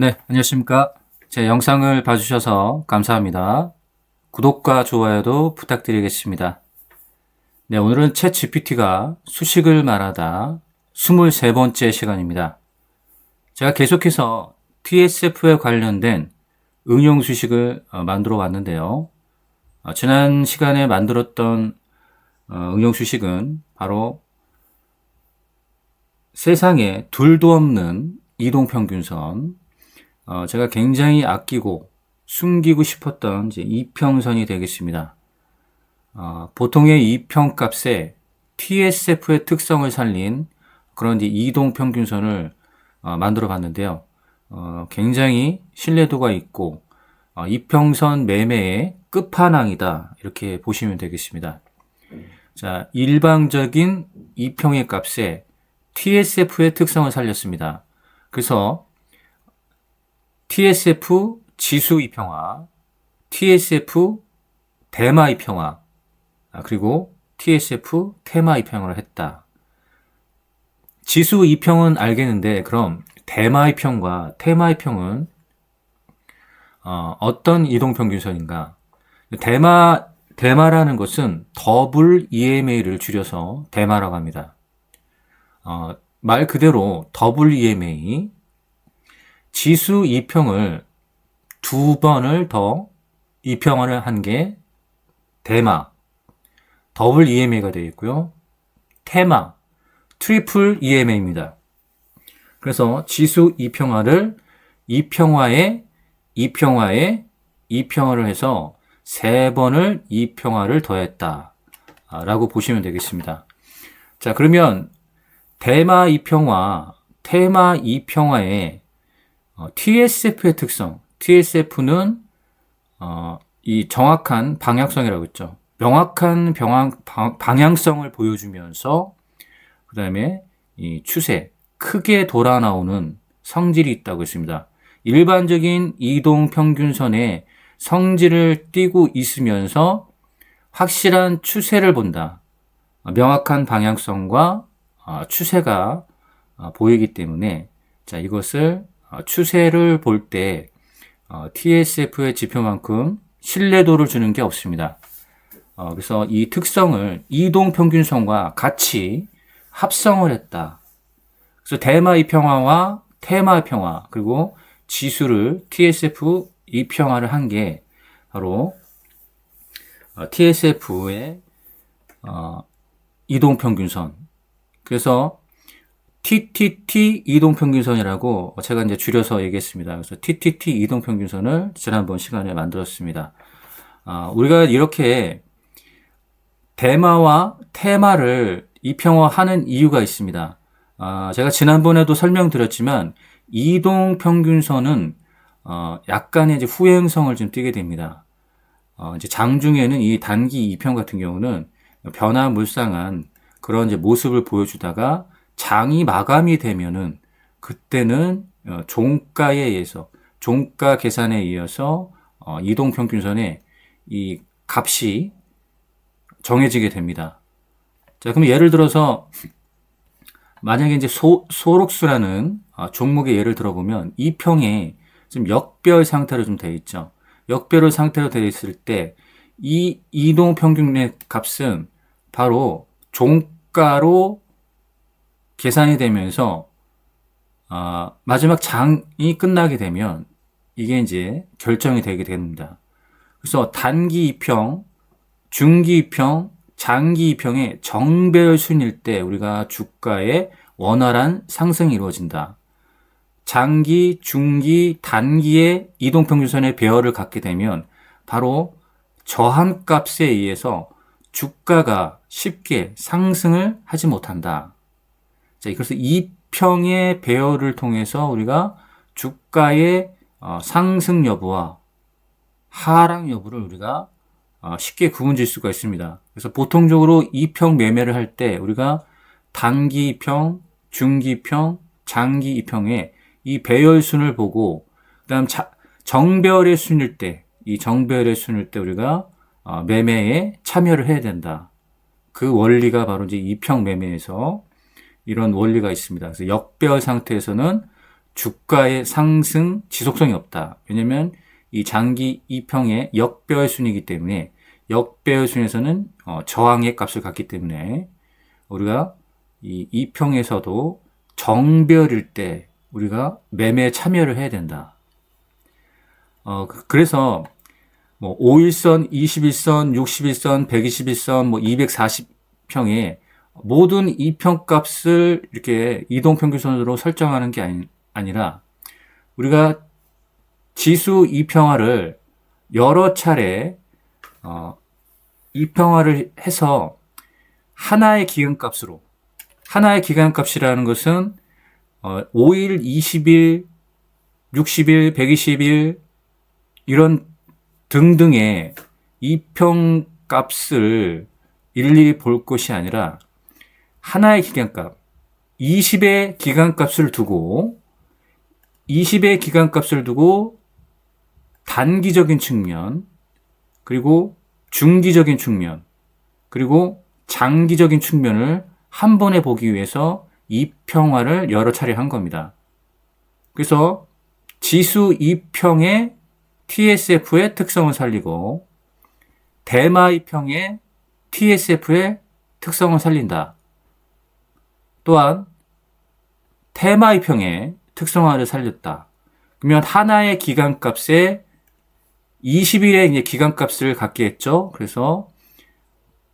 네, 안녕하십니까. 제 영상을 봐주셔서 감사합니다. 구독과 좋아요도 부탁드리겠습니다. 네, 오늘은 챗 GPT가 수식을 말하다 23번째 시간입니다. 제가 계속해서 TSF에 관련된 응용 수식을 만들어 왔는데요. 지난 시간에 만들었던 응용 수식은 바로 세상에 둘도 없는 이동평균선, 제가 굉장히 아끼고 숨기고 싶었던 이제 이평선이 되겠습니다. 보통의 이평값에 TSF의 특성을 살린 그런 이제 이동평균선을 만들어 봤는데요. 굉장히 신뢰도가 있고 이평선 매매의 끝판왕이다, 이렇게 보시면 되겠습니다. 자, 일방적인 이평의 값에 TSF의 특성을 살렸습니다. 그래서 TSF 지수 이평화, TSF 대마 이평화, 그리고 TSF 테마 이평화를 했다. 지수 이평은 알겠는데 그럼 대마 이평과 테마 이평은 어떤 이동평균선인가? 대마라는 것은 더블 EMA를 줄여서 대마라고 합니다. 말 그대로 더블 EMA, 지수 이평을 두 번을 더 이평화를 한 게 대마, 더블 EMA가 되어 있고요. 테마, 트리플 EMA입니다. 그래서 지수 이평화를 이평화에 이평화를 해서 세 번을 이평화를 더했다 라고 보시면 되겠습니다. 자, 그러면 대마 이평화, 테마 이평화의 TSF의 특성, TSF는 이 정확한 방향성이라고 했죠. 명확한 방향성을 보여주면서 그 다음에 이 추세, 크게 돌아 나오는 성질이 있다고 했습니다. 일반적인 이동평균선에 성질을 띠고 있으면서 확실한 추세를 본다. 명확한 방향성과 추세가 보이기 때문에, 자, 이것을 추세를 볼 때 TSF의 지표만큼 신뢰도를 주는 게 없습니다. 그래서 이 특성을 이동평균선과 같이 합성을 했다. 그래서 대마 이평화와 테마 이평화, 그리고 지수를 TSF 이평화를 한 게 바로 TSF의 이동평균선. 그래서 TTT 이동평균선이라고 제가 이제 줄여서 얘기했습니다. 그래서 TTT 이동평균선을 지난번 시간에 만들었습니다. 우리가 이렇게 대마와 테마를 이평화하는 이유가 있습니다. 제가 지난번에도 설명드렸지만 이동평균선은 약간의 이제 후행성을 좀 띠게 됩니다. 이제 장중에는 이 단기 이평 같은 경우는 변화무쌍한 그런 이제 모습을 보여주다가 장이 마감이 되면은 그때는 종가에 의해서, 종가 계산에 의해서 이동평균선의 이 값이 정해지게 됩니다. 자, 그럼 예를 들어서 만약에 이제 소록수라는 종목의 예를 들어보면 이 평에 좀 역별 상태로 좀 되어 있죠. 역별 상태로 되어 있을 때 이 이동평균의 값은 바로 종가로 계산이 되면서 마지막 장이 끝나게 되면 이게 이제 결정이 되게 됩니다. 그래서 단기 이평, 중기 이평, 장기 이평의 정배열순일 때 우리가 주가의 원활한 상승이 이루어진다. 장기, 중기, 단기의 이동평균선의 배열을 갖게 되면 바로 저항값에 의해서 주가가 쉽게 상승을 하지 못한다. 자, 그래서 이평의 배열을 통해서 우리가 주가의 상승 여부와 하락 여부를 우리가 쉽게 구분질 수가 있습니다. 그래서 보통적으로 이평 매매를 할 때 우리가 단기 이평, 중기 이평, 장기 이평의 이 배열순을 보고, 그다음 정배열의 순일 때, 이 정배열의 순일 때 우리가 매매에 참여를 해야 된다. 그 원리가 바로 이제 이평 매매에서 이런 원리가 있습니다. 그래서 역배열 상태에서는 주가의 상승 지속성이 없다. 왜냐면 이 장기 2평의 역배열 순이기 때문에 역배열 순에서는 저항의 값을 갖기 때문에 우리가 이 2평에서도 정배열일 때 우리가 매매에 참여를 해야 된다. 그래서 뭐 5일선, 21선, 61선, 121선, 뭐 240평에 모든 2평 값을 이렇게 이동평균선으로 설정하는 게 아니라 우리가 지수 2평화를 여러 차례 2평화를 해서 하나의 기간값으로, 하나의 기간값이라는 것은 5일, 20일, 60일, 120일 이런 등등의 2평 값을 일일이 볼 것이 아니라 하나의 기간값, 20의 기간값을 두고 20의 기간값을 두고 단기적인 측면, 그리고 중기적인 측면, 그리고 장기적인 측면을 한 번에 보기 위해서 2평화를 여러 차례 한 겁니다. 그래서 지수 2평의 TSF의 특성을 살리고 대마 2평의 TSF의 특성을 살린다. 또한 테마 2평의 특성화를 살렸다. 그러면 하나의 기간값에 20일의 이제 기간값을 갖게 했죠. 그래서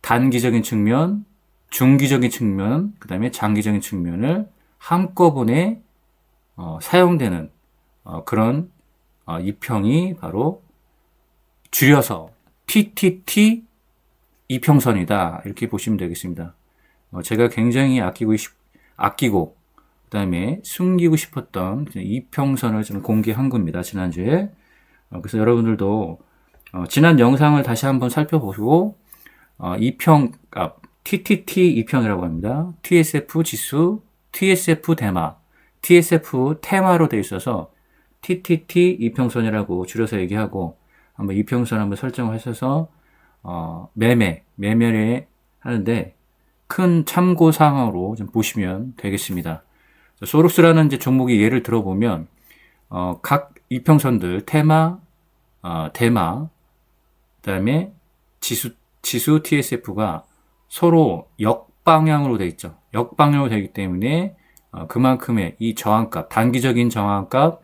단기적인 측면, 중기적인 측면, 그 다음에 장기적인 측면을 한꺼번에 사용되는 그런 2평이 바로 줄여서 TTT 2평선이다. 이렇게 보시면 되겠습니다. 제가 굉장히 아끼고 그 다음에 숨기고 싶었던 2평선을 좀 공개한 겁니다. 지난주에. 그래서 여러분들도 지난 영상을 다시 한번 살펴보시고 2평 값, TTT 2평이라고 합니다. TSF 지수, TSF 대마, TSF 테마로 되어 있어서 TTT 2평선이라고 줄여서 얘기하고 한번 2평선 한번 설정하셔서 매매를 하는데 큰 참고 사항으로 좀 보시면 되겠습니다. 소록스라는 이제 종목의 예를 들어보면 각 2평선들 테마, 대마, 그다음에 지수 TSF가 서로 역방향으로 되어 있죠. 역방향으로 되기 때문에 그만큼의 이 저항값, 단기적인 저항값,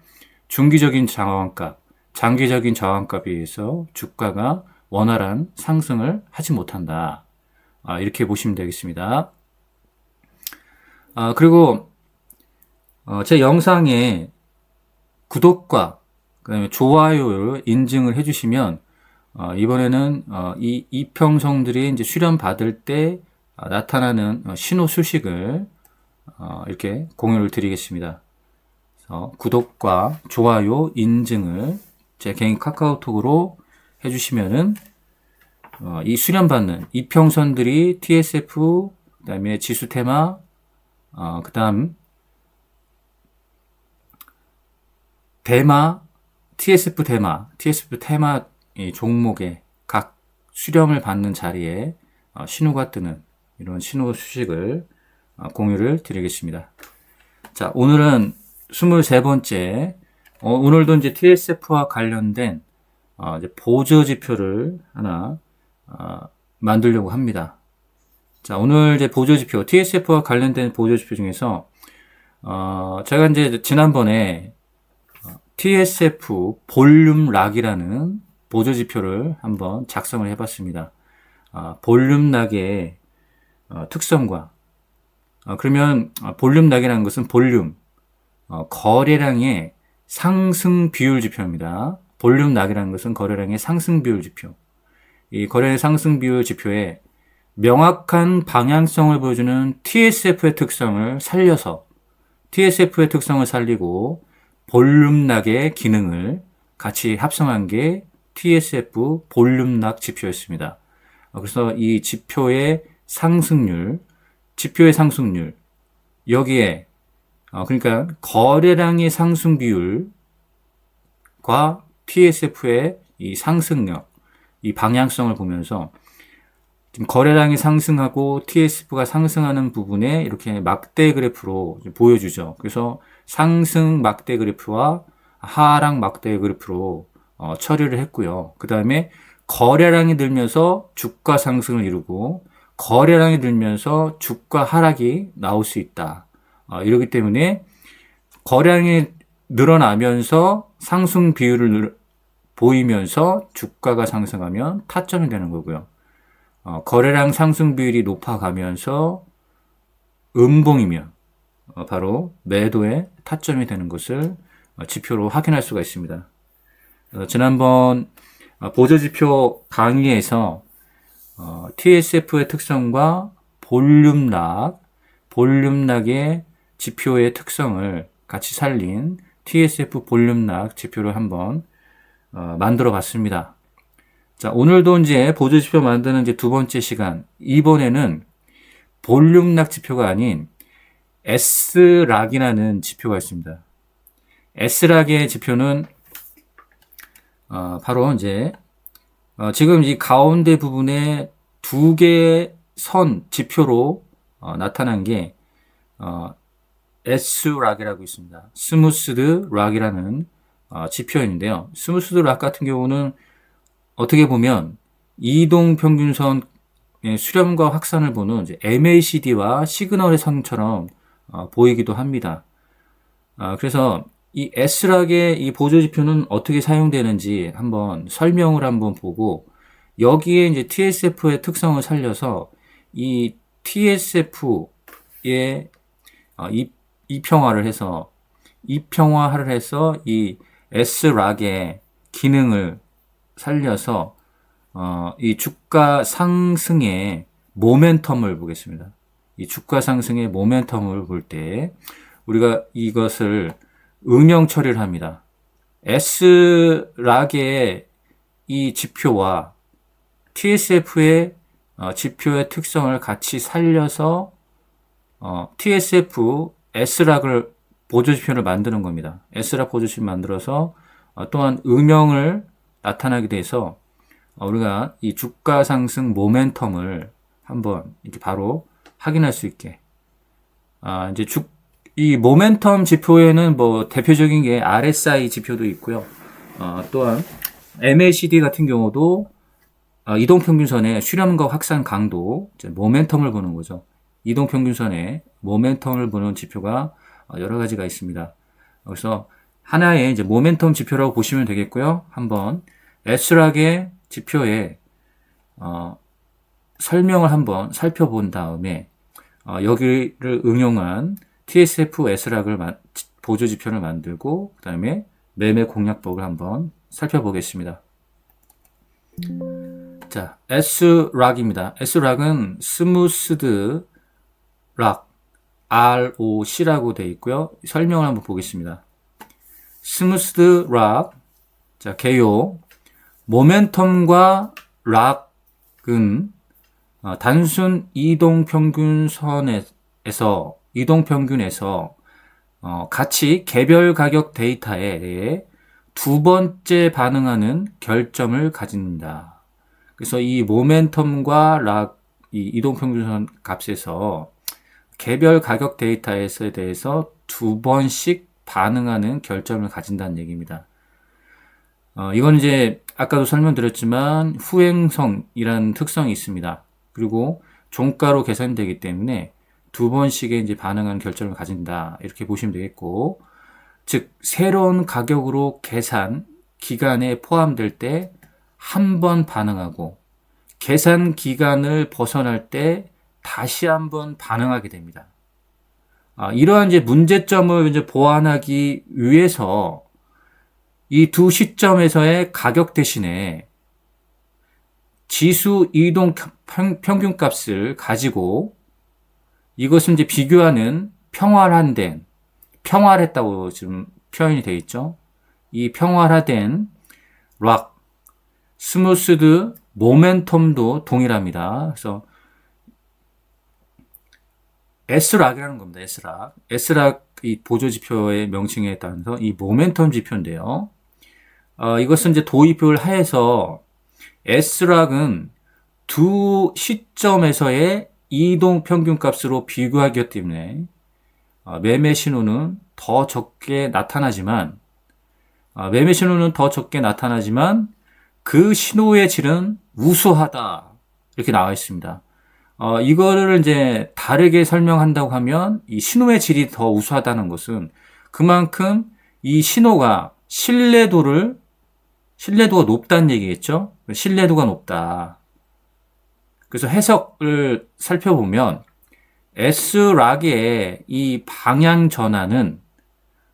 중기적인 저항값, 장기적인 저항값에 의해서 주가가 원활한 상승을 하지 못한다. 이렇게 보시면 되겠습니다. 그리고 제 영상에 구독과 그다음에 좋아요를 인증을 해주시면 이번에는 이 이평선들이 이제 수렴 받을 때 나타나는 신호 수식을 이렇게 공유를 드리겠습니다. 구독과 좋아요 인증을 제 개인 카카오톡으로 해주시면은 이 수렴받는 이평선들이 TSF, 그다음에 지수 테마, 그다음 대마, TSF 테마 이 종목의 각 수렴을 받는 자리에 신호가 뜨는 이런 신호 수식을 공유를 드리겠습니다. 자, 오늘은 23번째, 오늘도 이제 TSF와 관련된 이제 보조 지표를 하나 만들려고 합니다. 자, 오늘 이제 보조 지표, TSF와 관련된 보조 지표 중에서 제가 이제 지난번에 TSF 볼륨 락이라는 보조 지표를 한번 작성을 해봤습니다. 볼륨 락의 특성과 그러면 볼륨 락이라는 것은 볼륨, 거래량의 상승 비율 지표입니다. 볼륨 락이라는 것은 거래량의 상승 비율 지표. 이 거래량 상승 비율 지표에 명확한 방향성을 보여주는 TSF의 특성을 살려서 TSF의 특성을 살리고 볼륨 락의 기능을 같이 합성한 게 TSF 볼륨 락 지표였습니다. 그래서 이 지표의 상승률, 여기에 그러니까 거래량의 상승 비율과 TSF의 이 상승력, 이 방향성을 보면서 지금 거래량이 상승하고 TSF가 상승하는 부분에 이렇게 막대 그래프로 보여주죠. 그래서 상승 막대 그래프와 하락 막대 그래프로 처리를 했고요. 그 다음에 거래량이 늘면서 주가 상승을 이루고 거래량이 늘면서 주가 하락이 나올 수 있다. 이러기 때문에 거래량이 늘어나면서 상승 비율을 보이면서 주가가 상승하면 타점이 되는 거고요. 거래량 상승 비율이 높아가면서 음봉이면 바로 매도의 타점이 되는 것을 지표로 확인할 수가 있습니다. 지난번 보조지표 강의에서 TSF의 특성과 볼륨락의 지표의 특성을 같이 살린 TSF 볼륨락 지표를 한번 만들어 봤습니다. 자, 오늘도 이제 보조지표 만드는 이제 두 번째 시간. 이번에는 볼륨락 지표가 아닌 S락이라는 지표가 있습니다. S락의 지표는 바로 이제 지금 이 가운데 부분에 두 개의 선 지표로 나타난 게 S락이라고 있습니다. 스무스드 락이라는 지표인데요. 스무스드 락 같은 경우는 어떻게 보면 이동평균선의 수렴과 확산을 보는 이제 MACD와 시그널의 선처럼 보이기도 합니다. 그래서 이 S락의 이 보조지표는 어떻게 사용되는지 한번 설명을 한번 보고 여기에 이제 TSF의 특성을 살려서 이 TSF의 이평화를 해서 이 S락의 기능을 살려서 이 주가 상승의 모멘텀을 보겠습니다. 이 주가 상승의 모멘텀을 볼 때 우리가 이것을 응용 처리를 합니다. S락의 이 지표와 TSF의 지표의 특성을 같이 살려서 TSF S락을 보조지표를 만드는 겁니다. S락 보조지표 만들어서 또한 응용을 나타나게 돼서 우리가 이 주가 상승 모멘텀을 한번 이렇게 바로 확인할 수 있게 이제 이 모멘텀 지표에는 뭐 대표적인 게 RSI 지표도 있고요. 또한 MACD 같은 경우도 이동평균선의 수렴과 확산 강도, 모멘텀을 보는 거죠. 이동평균선의 모멘텀을 보는 지표가 여러 가지가 있습니다. 그래서 하나의 이제 모멘텀 지표라고 보시면 되겠고요. 한번 S락의 지표의 설명을 한번 살펴본 다음에 여기를 응용한 TSF S락을 보조지표를 만들고 그 다음에 매매 공략법을 한번 살펴보겠습니다. 자, S락입니다. S락은 스무스드 락, ROC라고 되어 있고요. 설명을 한번 보겠습니다. 스무스드 락, 자, 개요. 모멘텀과 락은 단순 이동평균에서 같이 개별 가격 데이터에 대해 두 번째 반응하는 결점을 가진다. 그래서 이 모멘텀과 락, 이 이동평균선 값에서 개별 가격 데이터에 대해서 두 번씩 반응하는 결점을 가진다는 얘기입니다. 이건 이제 아까도 설명드렸지만 후행성이라는 특성이 있습니다. 그리고 종가로 계산되기 때문에 두 번씩의 이제 반응하는 결점을 가진다. 이렇게 보시면 되겠고, 즉 새로운 가격으로 계산 기간에 포함될 때 한 번 반응하고 계산 기간을 벗어날 때 다시 한번 반응하게 됩니다. 이러한 이제 문제점을 이제 보완하기 위해서 이 두 시점에서의 가격 대신에 지수 이동 평균값을 가지고 이것을 이제 비교하는 평활했다고 지금 표현이 되어 있죠. 이 평활화된 락, 스무스드 모멘텀도 동일합니다. 그래서 S락이라는 겁니다. S락 이 보조지표의 명칭에 따라서 이 모멘텀 지표인데요. 이것은 이제 도입을 하여서 S락은 두 시점에서의 이동 평균값으로 비교하기 때문에 매매 신호는 더 적게 나타나지만 매매 신호는 더 적게 나타나지만 그 신호의 질은 우수하다 이렇게 나와 있습니다. 이거를 이제 다르게 설명한다고 하면 이 신호의 질이 더 우수하다는 것은 그만큼 이 신호가 신뢰도가 높다는 얘기겠죠? 신뢰도가 높다. 그래서 해석을 살펴보면 S락의 이 방향 전환은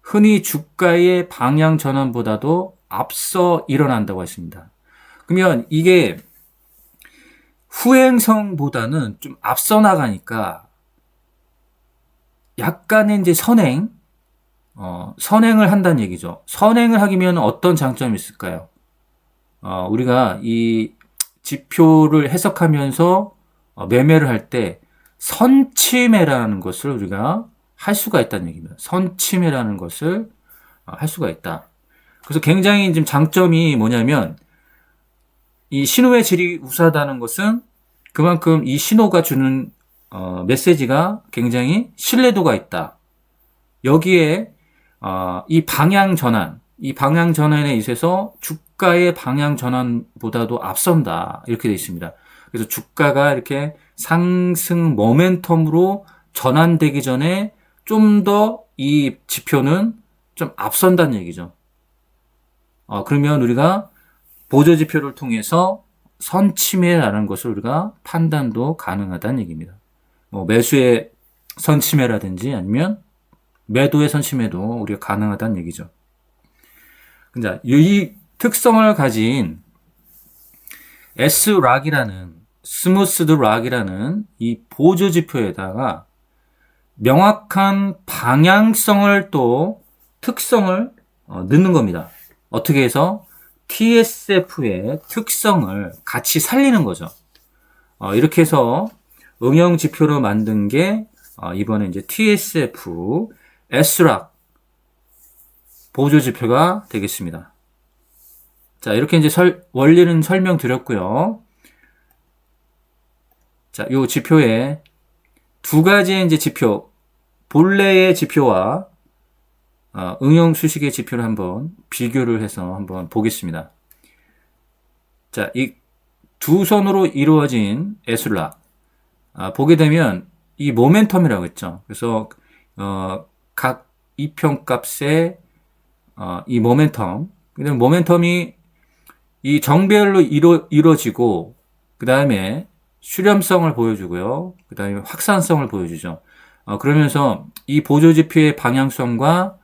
흔히 주가의 방향 전환보다도 앞서 일어난다고 했습니다. 그러면 이게 후행성보다는 좀 앞서 나가니까 약간의 이제 선행을 한다는 얘기죠. 선행을 하기면 어떤 장점이 있을까요? 우리가 이 지표를 해석하면서 매매를 할 때 선침해라는 것을 우리가 할 수가 있다는 얘기입니다. 선침해라는 것을 할 수가 있다. 그래서 굉장히 지금 장점이 뭐냐면 이 신호의 질이 우수하다는 것은 그만큼 이 신호가 주는 메시지가 굉장히 신뢰도가 있다. 여기에 이 방향 전환에 있어서 주가의 방향 전환보다도 앞선다. 이렇게 되어 있습니다. 그래서 주가가 이렇게 상승 모멘텀으로 전환되기 전에 좀 더 이 지표는 좀 앞선다는 얘기죠. 그러면 우리가 보조지표를 통해서 선침해라는 것을 우리가 판단도 가능하다는 얘기입니다. 매수의 선침해라든지 아니면 매도의 선침해도 우리가 가능하다는 얘기죠. 자, 이 특성을 가진 스무스드 락이라는 이 보조지표에다가 명확한 방향성을 또 특성을 넣는 겁니다. 어떻게 해서 TSF의 특성을 같이 살리는 거죠. 이렇게 해서 응용지표로 만든 게 이번에 이제 TSF S락 보조지표가 되겠습니다. 자, 이렇게 이제 원리는 설명드렸고요. 자, 요 지표에 두 가지의 이제 지표, 본래의 지표와 응용 수식의 지표를 한번 비교를 해서 한번 보겠습니다. 자, 이 두 선으로 이루어진 S락 보게 되면 이 모멘텀이라고 했죠. 그래서 각 이평값의 이 모멘텀이 이 정배열로 이루어지고 그 다음에 수렴성을 보여주고요. 그 다음에 확산성을 보여주죠. 그러면서 이 보조지표의 방향성과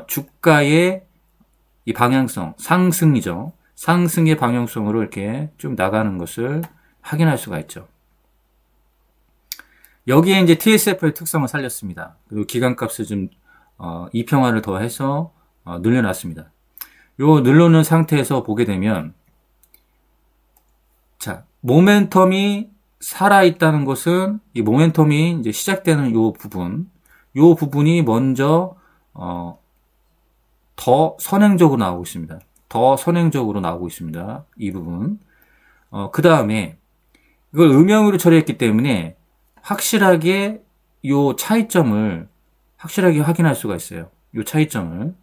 주가의 이 방향성, 상승이죠. 상승의 방향성으로 이렇게 쭉 나가는 것을 확인할 수가 있죠. 여기에 이제 TSF의 특성을 살렸습니다. 그리고 기간값을 좀 이평화를 더해서 늘려놨습니다. 요 늘려놓은 상태에서 보게 되면 자, 모멘텀이 살아있다는 것은 이 모멘텀이 이제 시작되는 요 부분이 먼저 더 선행적으로 나오고 있습니다. 이 부분. 그 다음에 이걸 음영으로 처리했기 때문에 확실하게 요 차이점을 확실하게 확인할 수가 있어요. 요 차이점을.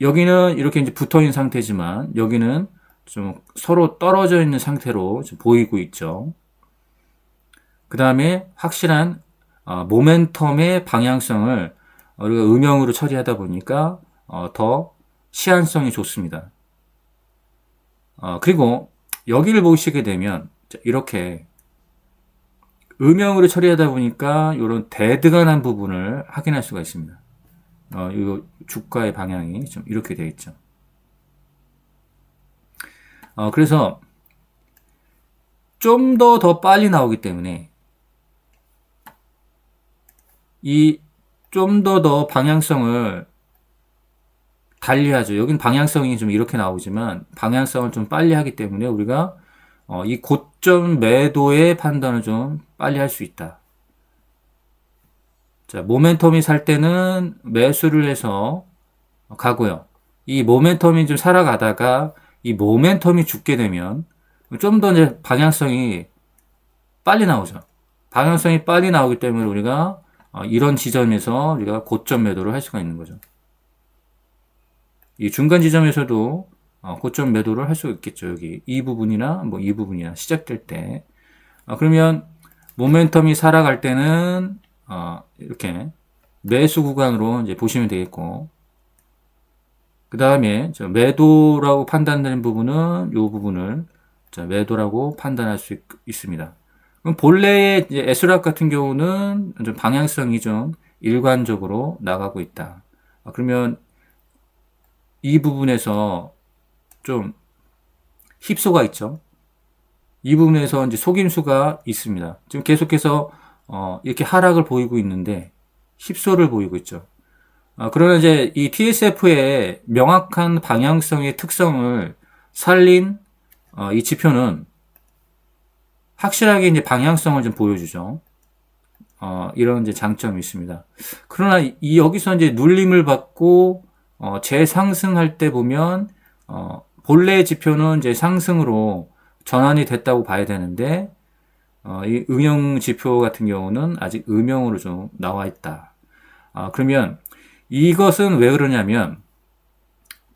여기는 이렇게 이제 붙어 있는 상태지만 여기는 좀 서로 떨어져 있는 상태로 좀 보이고 있죠. 그 다음에 확실한 모멘텀의 방향성을 우리가 음영으로 처리하다 보니까 더 시한성이 좋습니다. 그리고 여기를 보시게 되면 이렇게 음영으로 처리하다 보니까 이런 데드가 난 부분을 확인할 수가 있습니다. 이 주가의 방향이 좀 이렇게 되어 있죠. 그래서 좀 더 빨리 나오기 때문에 이 좀 더 방향성을 달리하죠. 여긴 방향성이 좀 이렇게 나오지만 방향성을 좀 빨리 하기 때문에 우리가 이 고점 매도의 판단을 좀 빨리 할 수 있다. 자, 모멘텀이 살 때는 매수를 해서 가고요. 이 모멘텀이 좀 살아가다가 이 모멘텀이 죽게 되면 좀 더 이제 방향성이 빨리 나오죠. 방향성이 빨리 나오기 때문에 우리가 이런 지점에서 우리가 고점 매도를 할 수가 있는 거죠. 이 중간 지점에서도 고점 매도를 할 수 있겠죠. 여기 이 부분이나 뭐 이 부분이나 시작될 때. 그러면 모멘텀이 살아갈 때는 이렇게 매수 구간으로 이제 보시면 되겠고, 그 다음에 매도라고 판단되는 부분은 이 부분을 매도라고 판단할 수 있습니다. 그럼 본래의 이제 에스락 같은 경우는 좀 방향성이 좀 일관적으로 나가고 있다. 그러면 이 부분에서 좀 힙소가 있죠. 이 부분에서 이제 속임수가 있습니다. 지금 계속해서 이렇게 하락을 보이고 있는데 힙소를 보이고 있죠. 그러나 이제 이 TSF의 명확한 방향성의 특성을 살린 이 지표는 확실하게 이제 방향성을 좀 보여주죠. 이런 이제 장점이 있습니다. 그러나 여기서 이제 눌림을 받고 재상승할 때 보면 본래 지표는 이제 상승으로 전환이 됐다고 봐야 되는데 이 응용 지표 같은 경우는 아직 음영으로 좀 나와 있다. 그러면 이것은 왜 그러냐면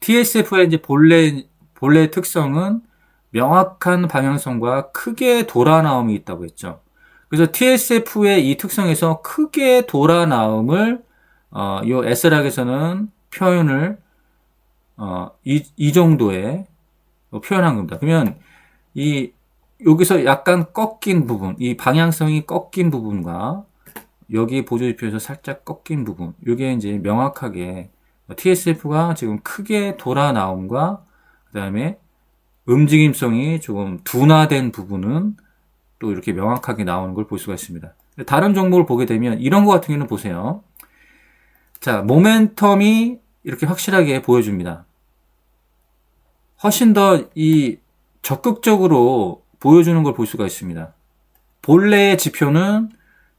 TSF의 이제 본래 특성은 명확한 방향성과 크게 돌아 나옴이 있다고 했죠. 그래서 TSF의 이 특성에서 크게 돌아 나옴을 요 S락에서는 표현을 이 정도에 표현한 겁니다. 그러면 여기서 약간 꺾인 부분, 이 방향성이 꺾인 부분과 여기 보조지표에서 살짝 꺾인 부분, 이게 이제 명확하게 TSF가 지금 크게 돌아 나옴과 그 다음에 움직임성이 조금 둔화된 부분은 또 이렇게 명확하게 나오는 걸 볼 수가 있습니다. 다른 종목을 보게 되면 이런 것 같은 경우는 보세요. 자, 모멘텀이 이렇게 확실하게 보여줍니다. 훨씬 더 적극적으로 보여주는 걸 볼 수가 있습니다. 본래의 지표는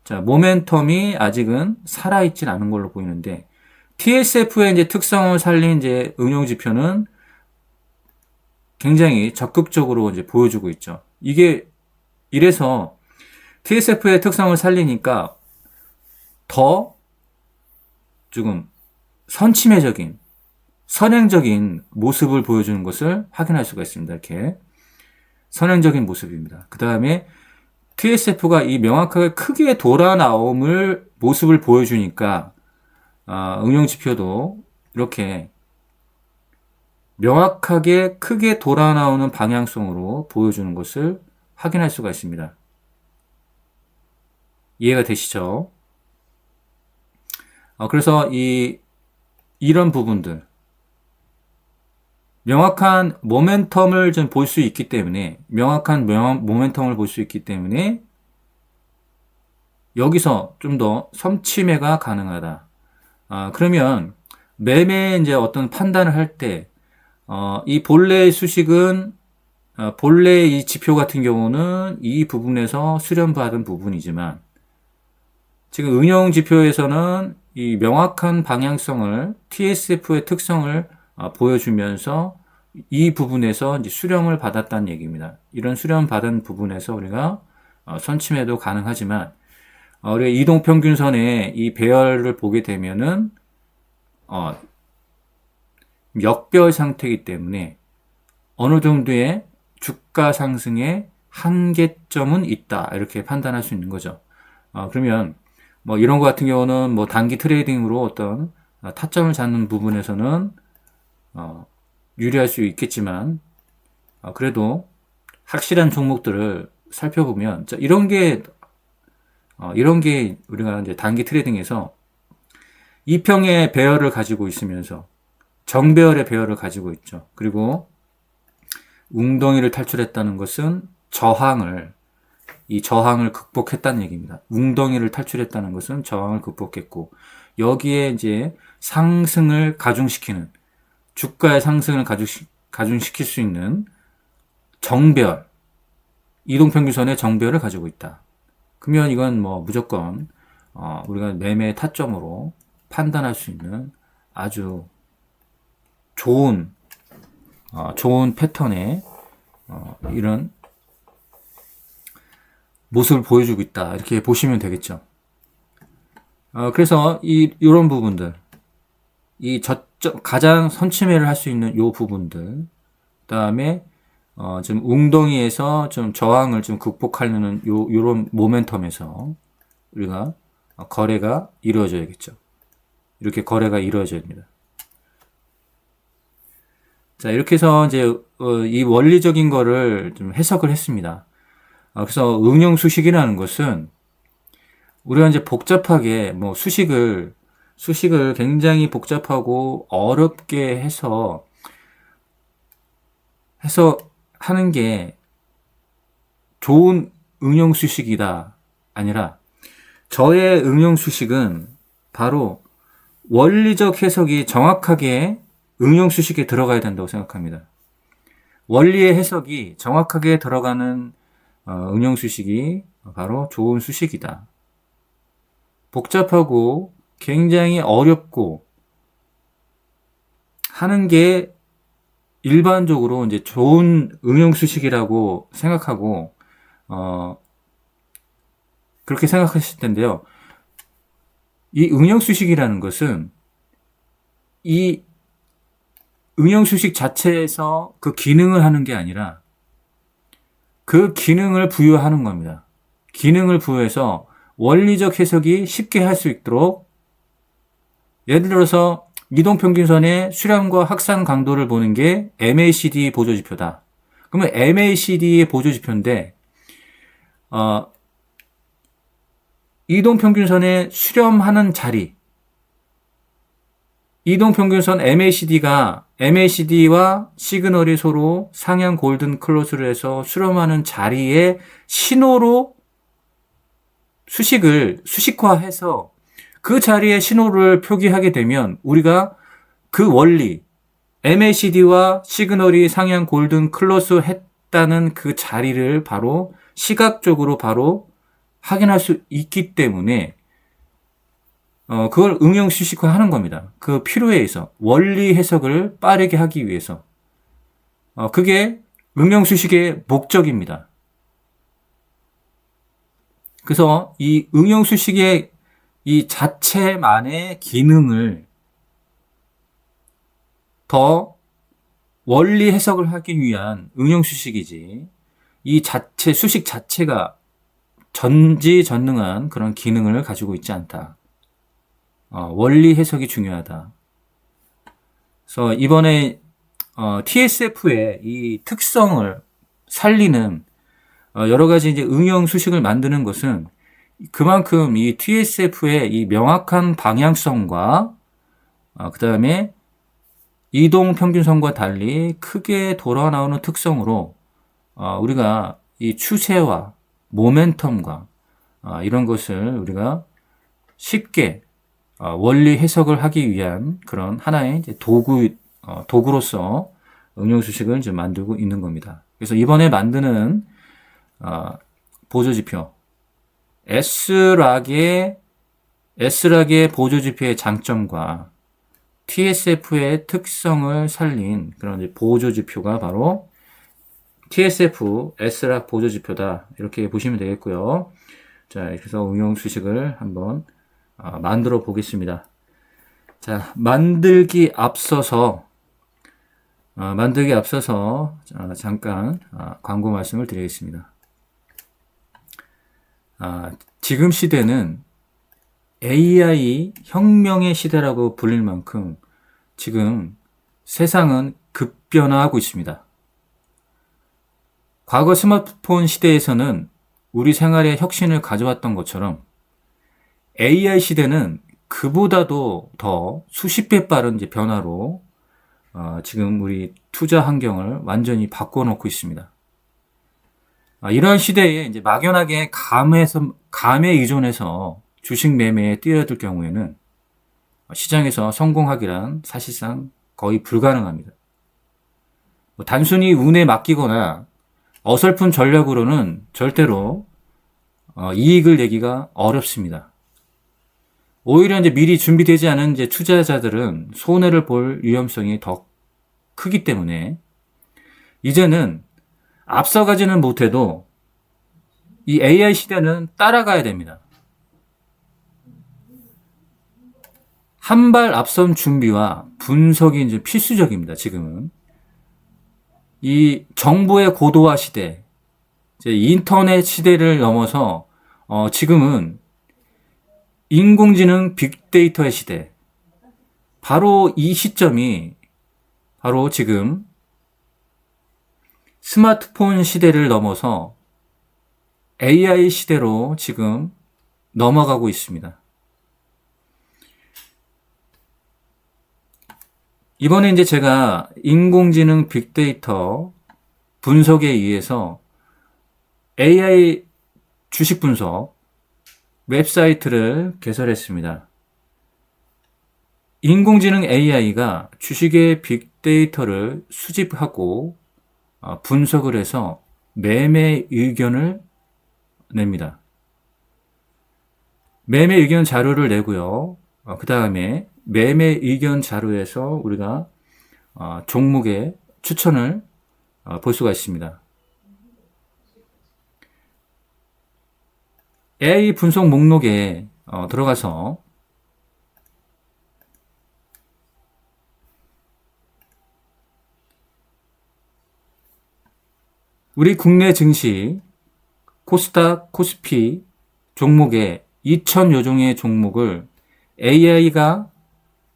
모멘텀이 아직은 살아있진 않은 걸로 보이는데 TSF의 이제 특성을 살린 이제 응용 지표는 굉장히 적극적으로 이제 보여주고 있죠. 이래서 TSF의 특성을 살리니까 더 조금 선침해적인, 선행적인 모습을 보여주는 것을 확인할 수가 있습니다. 이렇게 선행적인 모습입니다. 그 다음에 TSF가 이 명확하게 크게 돌아 나옴을 모습을 보여주니까 응용 지표도 이렇게 명확하게 크게 돌아 나오는 방향성으로 보여주는 것을 확인할 수가 있습니다. 이해가 되시죠? 그래서 이런 부분들 명확한 모멘텀을 좀 볼 수 있기 때문에 모멘텀을 볼 수 있기 때문에 여기서 좀 더 섬침해가 가능하다. 그러면 매매 이제 어떤 판단을 할 때 이 본래의 수식은 본래 이 지표 같은 경우는 이 부분에서 수렴받은 부분이지만 지금 응용 지표에서는 이 명확한 방향성을 TSF의 특성을 보여주면서 이 부분에서 이제 수렴을 받았다는 얘기입니다. 이런 수렴 받은 부분에서 우리가 선침해도 가능하지만 우리가 이동평균선의 이 배열을 보게 되면은 역배열 상태이기 때문에 어느 정도의 주가 상승의 한계점은 있다 이렇게 판단할 수 있는 거죠. 그러면 뭐 이런 것 같은 경우는 뭐 단기 트레이딩으로 어떤 타점을 잡는 부분에서는 유리할 수 있겠지만 그래도 확실한 종목들을 살펴보면 이런 게 우리가 이제 단기 트레이딩에서 이평의 배열을 가지고 있으면서 정배열의 배열을 가지고 있죠. 그리고 웅덩이를 탈출했다는 것은 이 저항을 극복했다는 얘기입니다. 웅덩이를 탈출했다는 것은 저항을 극복했고 여기에 이제 상승을 가중시키는 주가의 상승을 가중시킬 수 있는 정배열, 이동평균선의 정배열을 가지고 있다. 그러면 이건 뭐 무조건 우리가 매매 타점으로 판단할 수 있는 아주 좋은 패턴의 이런 모습을 보여주고 있다. 이렇게 보시면 되겠죠. 그래서 이런 부분들, 가장 선침해를 할 수 있는 요 부분들, 그다음에 좀 웅덩이에서 좀 저항을 좀 극복하려는 요런 모멘텀에서 우리가 거래가 이루어져야겠죠. 이렇게 거래가 이루어져야 됩니다. 자, 이렇게 해서 이제 이 원리적인 거를 좀 해석을 했습니다. 그래서 응용 수식이라는 것은 우리가 이제 복잡하게 뭐 수식을 굉장히 복잡하고 어렵게 해서 하는 게 좋은 응용 수식이다 아니라 저의 응용 수식은 바로 원리적 해석이 정확하게 응용 수식에 들어가야 된다고 생각합니다. 원리의 해석이 정확하게 들어가는 응용 수식이 바로 좋은 수식이다. 복잡하고 굉장히 어렵고 하는 게 일반적으로 이제 좋은 응용 수식이라고 생각하고 그렇게 생각하실 텐데요. 이 응용 수식이라는 것은 이 응용 수식 자체에서 그 기능을 하는 게 아니라 그 기능을 부여하는 겁니다. 기능을 부여해서 원리적 해석이 쉽게 할 수 있도록 예를 들어서 이동평균선의 수렴과 확산 강도를 보는 게 MACD 보조지표다. 그러면 MACD의 보조지표인데 이동평균선의 수렴하는 자리 이동평균선 MACD와 시그널이 서로 상향 골든 클로즈를 해서 수렴하는 자리의 신호로 수식을 수식화해서 그 자리의 신호를 표기하게 되면 우리가 그 원리 MACD와 시그널이 상향 골든 클로즈 했다는 그 자리를 바로 시각적으로 바로 확인할 수 있기 때문에 그걸 응용 수식화 하는 겁니다. 그 필요에 의해서 원리 해석을 빠르게 하기 위해서 그게 응용 수식의 목적입니다. 그래서 이 응용 수식의 이 자체만의 기능을 더 원리 해석을 하기 위한 응용 수식이지 이 수식 자체가 전지전능한 그런 기능을 가지고 있지 않다. 원리 해석이 중요하다. 그래서 이번에 TSF의 이 특성을 살리는 여러 가지 이제 응용 수식을 만드는 것은 그만큼 이 TSF의 이 명확한 방향성과 그 다음에 이동 평균선과 달리 크게 돌아 나오는 특성으로 우리가 이 추세와 모멘텀과 이런 것을 우리가 쉽게 원리 해석을 하기 위한 그런 하나의 이제 도구로서 응용 수식을 좀 만들고 있는 겁니다. 그래서 이번에 만드는 보조지표 S락의 보조지표의 장점과 TSF의 특성을 살린 그런 보조지표가 바로 TSF S락 보조지표다. 이렇게 보시면 되겠고요. 자, 그래서 응용 수식을 한번 만들어 보겠습니다. 자, 만들기 앞서서 잠깐 광고 말씀을 드리겠습니다. 지금 시대는 AI 혁명의 시대라고 불릴 만큼 지금 세상은 급변화하고 있습니다. 과거 스마트폰 시대에서는 우리 생활에 혁신을 가져왔던 것처럼 AI 시대는 그보다도 더 수십 배 빠른 이제 변화로 지금 우리 투자 환경을 완전히 바꿔놓고 있습니다. 이러한 시대에 이제 막연하게 감에 의존해서 주식 매매에 뛰어들 경우에는 시장에서 성공하기란 사실상 거의 불가능합니다. 단순히 운에 맡기거나 어설픈 전략으로는 절대로 이익을 내기가 어렵습니다. 오히려 이제 미리 준비되지 않은 이제 투자자들은 손해를 볼 위험성이 더 크기 때문에 이제는 앞서가지는 못해도 이 AI 시대는 따라가야 됩니다. 한 발 앞선 준비와 분석이 이제 필수적입니다. 지금은 이 정보의 고도화 시대, 이제 인터넷 시대를 넘어서 지금은 인공지능 빅데이터의 시대. 바로 이 시점이 바로 지금 스마트폰 시대를 넘어서 AI 시대로 지금 넘어가고 있습니다. 이번에 이제 제가 인공지능 빅데이터 분석에 의해서 AI 주식 분석 웹사이트를 개설했습니다. 인공지능 AI가 주식의 빅데이터를 수집하고 분석을 해서 매매 의견을 냅니다. 매매 의견 자료를 내고요. 그 다음에 매매 의견 자료에서 우리가 종목의 추천을 볼 수가 있습니다. AI 분석 목록에 들어가서 우리 국내 증시 코스닥, 코스피 종목의 2,000여 종의 종목을 AI가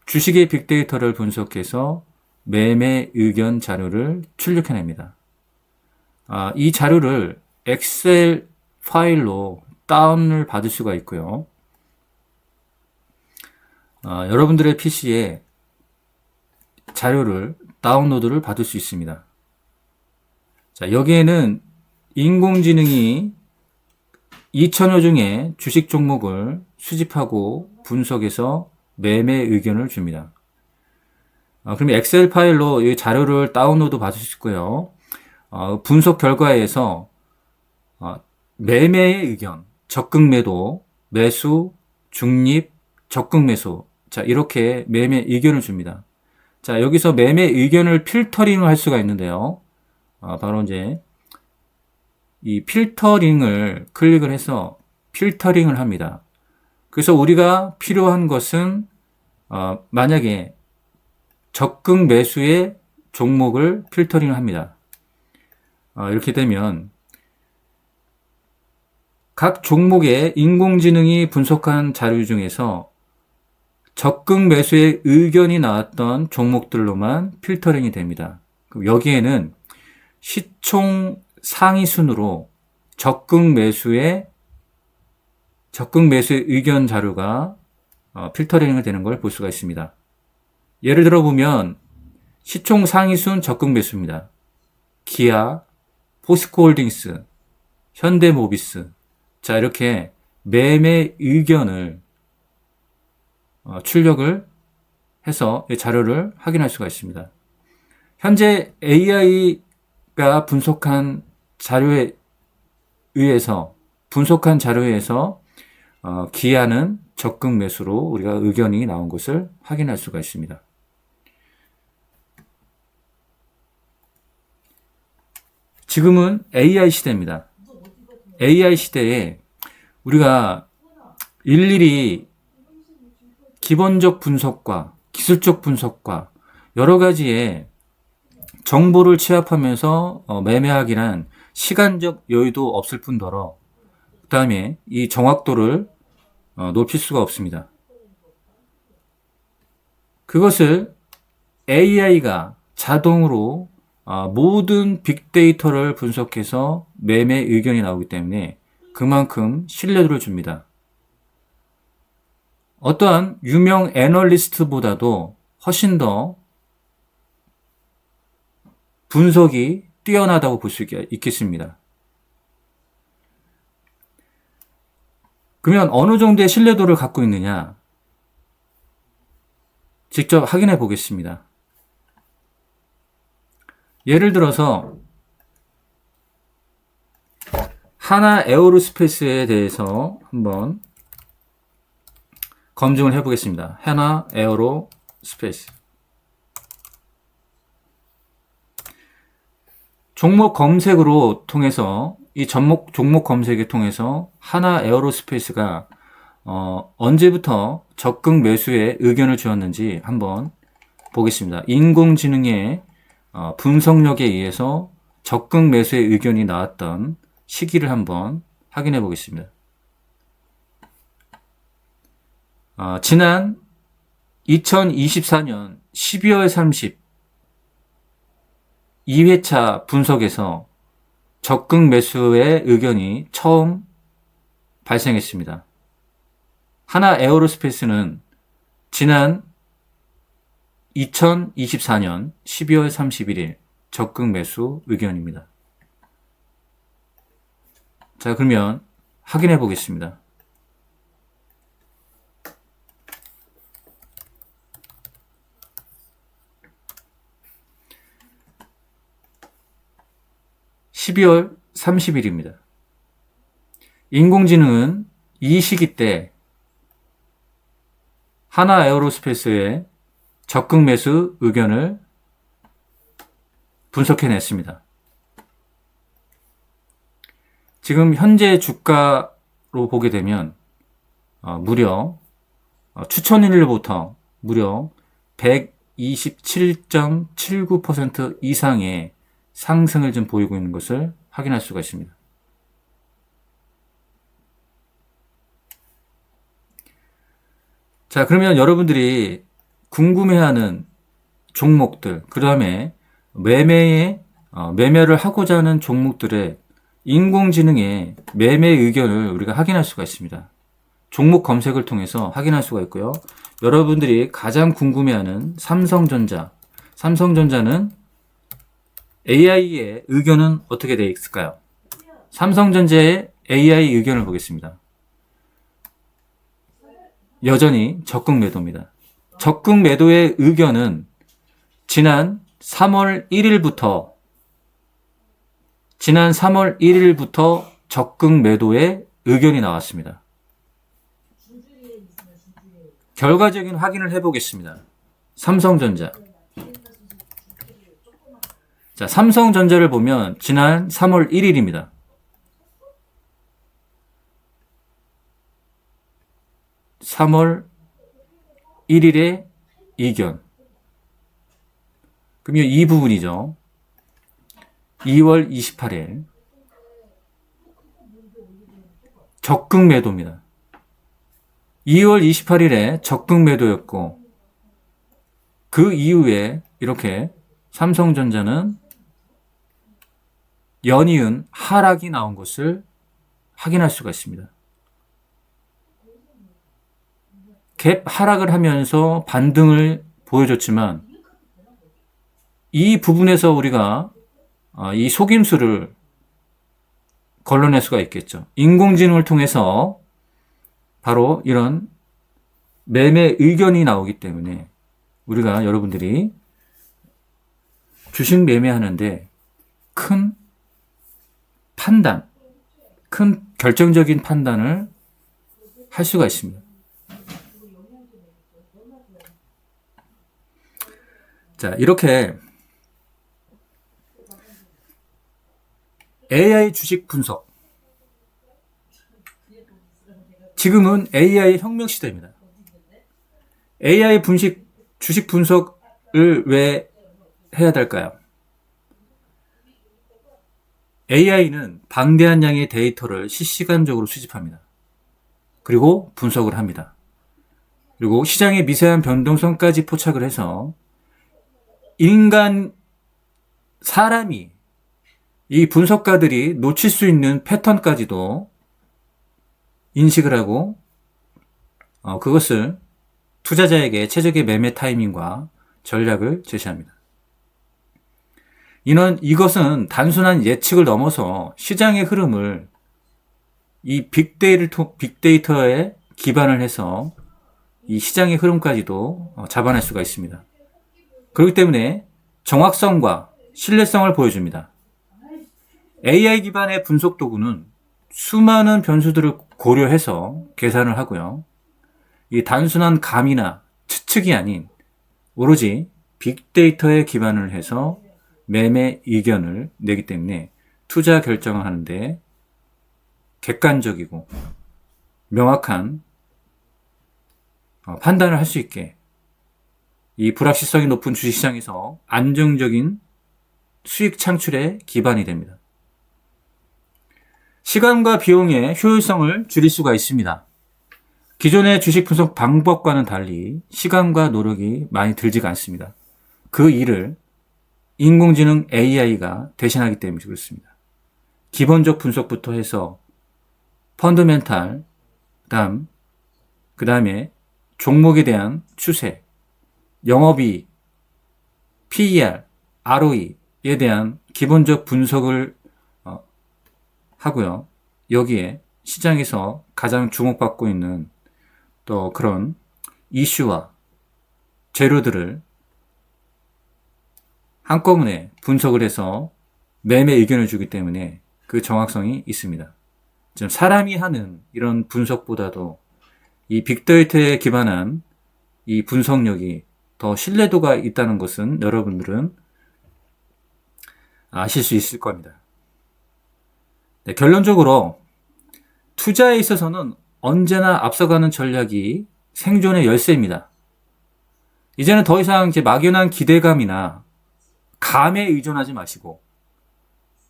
주식의 빅데이터를 분석해서 매매 의견 자료를 출력해냅니다. 이 자료를 엑셀 파일로 다운을 받을 수가 있고요. 여러분들의 PC에 자료를 다운로드를 받을 수 있습니다. 자, 여기에는 인공지능이 2,000여 종의 주식 종목을 수집하고 분석해서 매매 의견을 줍니다. 그럼 엑셀 파일로 이 자료를 다운로드 받을 수 있고요. 분석 결과에서 매매의 의견, 적극 매도, 매수, 중립, 적극 매수. 자, 이렇게 매매 의견을 줍니다. 자, 여기서 매매 의견을 필터링을 할 수가 있는데요. 바로 이제 이 필터링을 클릭을 해서 필터링을 합니다. 그래서 우리가 필요한 것은 만약에 적극 매수의 종목을 필터링을 합니다. 이렇게 되면 각 종목의 인공지능이 분석한 자료 중에서 적극 매수의 의견이 나왔던 종목들로만 필터링이 됩니다. 그럼 여기에는 시총 상위 순으로 적극 매수의 의견 자료가 필터링이 되는 걸 볼 수가 있습니다. 예를 들어 보면 시총 상위 순 적극 매수입니다. 기아, 포스코홀딩스, 현대모비스. 자, 이렇게 매매 의견을 출력을 해서 이 자료를 확인할 수가 있습니다. 현재 AI가 분석한 자료에 의해서 기아는 적극 매수로 우리가 의견이 나온 것을 확인할 수가 있습니다. 지금은 AI 시대입니다. AI 시대에 우리가 일일이 기본적 분석과 기술적 분석과 여러 가지의 정보를 취합하면서 매매하기란 시간적 여유도 없을 뿐더러 그 다음에 이 정확도를 높일 수가 없습니다. 그것을 AI가 자동으로 모든 빅데이터를 분석해서 매매 의견이 나오기 때문에 그만큼 신뢰도를 줍니다. 어떠한 유명 애널리스트보다도 훨씬 더 분석이 뛰어나다고 볼 수 있겠습니다. 그러면 어느 정도의 신뢰도를 갖고 있느냐? 직접 확인해 보겠습니다. 예를 들어서 하나 에어로스페이스에 대해서 한번 검증을 해보겠습니다. 하나 에어로스페이스. 종목 검색으로 통해서 이 종목 검색을 통해서 하나 에어로스페이스가 언제부터 적극 매수에 의견을 주었는지 한번 보겠습니다. 인공지능의 분석력에 의해서 적극 매수의 의견이 나왔던 시기를 한번 확인해 보겠습니다. 지난 2024년 12월 30 2회차 분석에서 적극 매수의 의견이 처음 발생했습니다. 하나 에어로스페이스는 지난 2024년 12월 31일 적극 매수 의견입니다. 자, 그러면 확인해 보겠습니다. (12월 30일입니다) 인공지능은 이 시기 때 하나 에어로스페이스의 적극 매수 의견을 분석해냈습니다. 지금 현재 주가로 보게 되면 무려 추천일로부터 무려 127.79% 이상의 상승을 좀 보이고 있는 것을 확인할 수가 있습니다. 자, 그러면 여러분들이 궁금해하는 종목들, 그 다음에 매매를 하고자 하는 종목들의 인공지능의 매매 의견을 우리가 확인할 수가 있습니다. 종목 검색을 통해서 확인할 수가 있고요. 여러분들이 가장 궁금해하는 삼성전자는 AI의 의견은 어떻게 되어 있을까요? 삼성전자의 AI 의견을 보겠습니다. 여전히 적극 매도입니다. 적극 매도의 의견은 지난 3월 1일부터 적극 매도의 의견이 나왔습니다. 결과적인 확인을 해보겠습니다. 삼성전자. 자, 삼성전자를 보면 지난 3월 1일입니다. (3월 1일의) 의견. 그럼 이 부분이죠. 2월 28일 적극 매도입니다. 2월 28일에 적극 매도였고, 그 이후에 이렇게 삼성전자는 연이은 하락이 나온 것을 확인할 수가 있습니다. 갭 하락을 하면서 반등을 보여줬지만, 이 부분에서 우리가 이 속임수를 걸러낼 수가 있겠죠. 인공지능을 통해서 바로 이런 매매 의견이 나오기 때문에 우리가 여러분들이 주식 매매하는데 큰 결정적인 판단을 할 수가 있습니다. 자, 이렇게 AI 주식 분석. 지금은 AI 혁명 시대입니다. AI 주식 분석을 왜 해야 될까요? AI는 방대한 양의 데이터를 실시간적으로 수집합니다. 그리고 분석을 합니다. 그리고 시장의 미세한 변동성까지 포착을 해서 사람이 이 분석가들이 놓칠 수 있는 패턴까지도 인식을 하고 그것을 투자자에게 최적의 매매 타이밍과 전략을 제시합니다. 이것은 단순한 예측을 넘어서 시장의 흐름을 이 빅데이터에 기반을 해서 이 시장의 흐름까지도 잡아낼 수가 있습니다. 그렇기 때문에 정확성과 신뢰성을 보여줍니다. AI 기반의 분석 도구는 수많은 변수들을 고려해서 계산을 하고요. 이 단순한 감이나 추측이 아닌 오로지 빅데이터에 기반을 해서 매매 의견을 내기 때문에 투자 결정을 하는데 객관적이고 명확한 판단을 할 수 있게 이 불확실성이 높은 주식시장에서 안정적인 수익 창출의 기반이 됩니다. 시간과 비용의 효율성을 줄일 수가 있습니다. 기존의 주식 분석 방법과는 달리 시간과 노력이 많이 들지가 않습니다. 그 일을 인공지능 AI가 대신하기 때문에 그렇습니다. 기본적 분석부터 해서 펀더멘탈, 그 다음에 종목에 대한 추세, 영업이익, PER, ROE에 대한 기본적 분석을 하고요. 여기에 시장에서 가장 주목받고 있는 또 그런 이슈와 재료들을 한꺼번에 분석을 해서 매매 의견을 주기 때문에 그 정확성이 있습니다. 지금 사람이 하는 이런 분석보다도 이 빅데이터에 기반한 이 분석력이 더 신뢰도가 있다는 것은 여러분들은 아실 수 있을 겁니다. 네, 결론적으로 투자에 있어서는 언제나 앞서가는 전략이 생존의 열쇠입니다. 이제는 더 이상 이제 막연한 기대감이나 감에 의존하지 마시고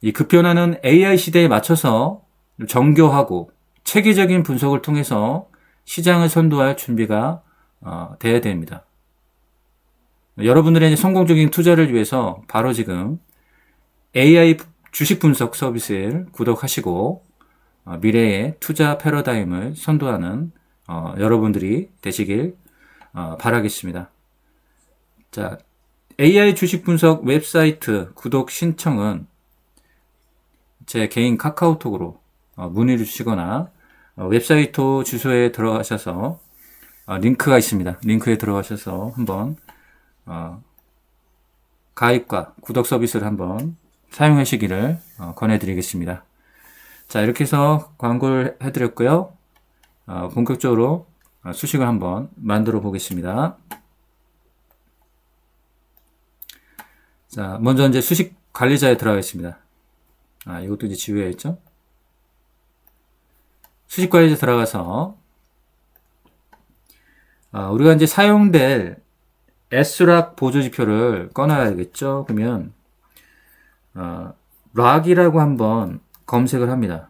이 급변하는 AI 시대에 맞춰서 정교하고 체계적인 분석을 통해서 시장을 선도할 준비가 돼야 됩니다. 여러분들의 성공적인 투자를 위해서 바로 지금 AI 주식 분석 서비스를 구독하시고 미래의 투자 패러다임을 선도하는 여러분들이 되시길 바라겠습니다. 자, AI 주식 분석 웹사이트 구독 신청은 제 개인 카카오톡으로 문의를 주시거나 웹사이트 주소에 들어가셔서 링크가 있습니다. 링크에 들어가셔서 한번 가입과 구독 서비스를 한번 사용하시기를 권해드리겠습니다. 자, 이렇게 해서 광고를 해드렸고요. 본격적으로 수식을 한번 만들어 보겠습니다. 자, 먼저 이제 수식 관리자에 들어가겠습니다. 이것도 이제 지우야겠죠? 수식 관리자 들어가서 우리가 이제 사용될 SROC 보조지표를 꺼놔야겠죠? 그러면 ROC이라고 한번 검색을 합니다.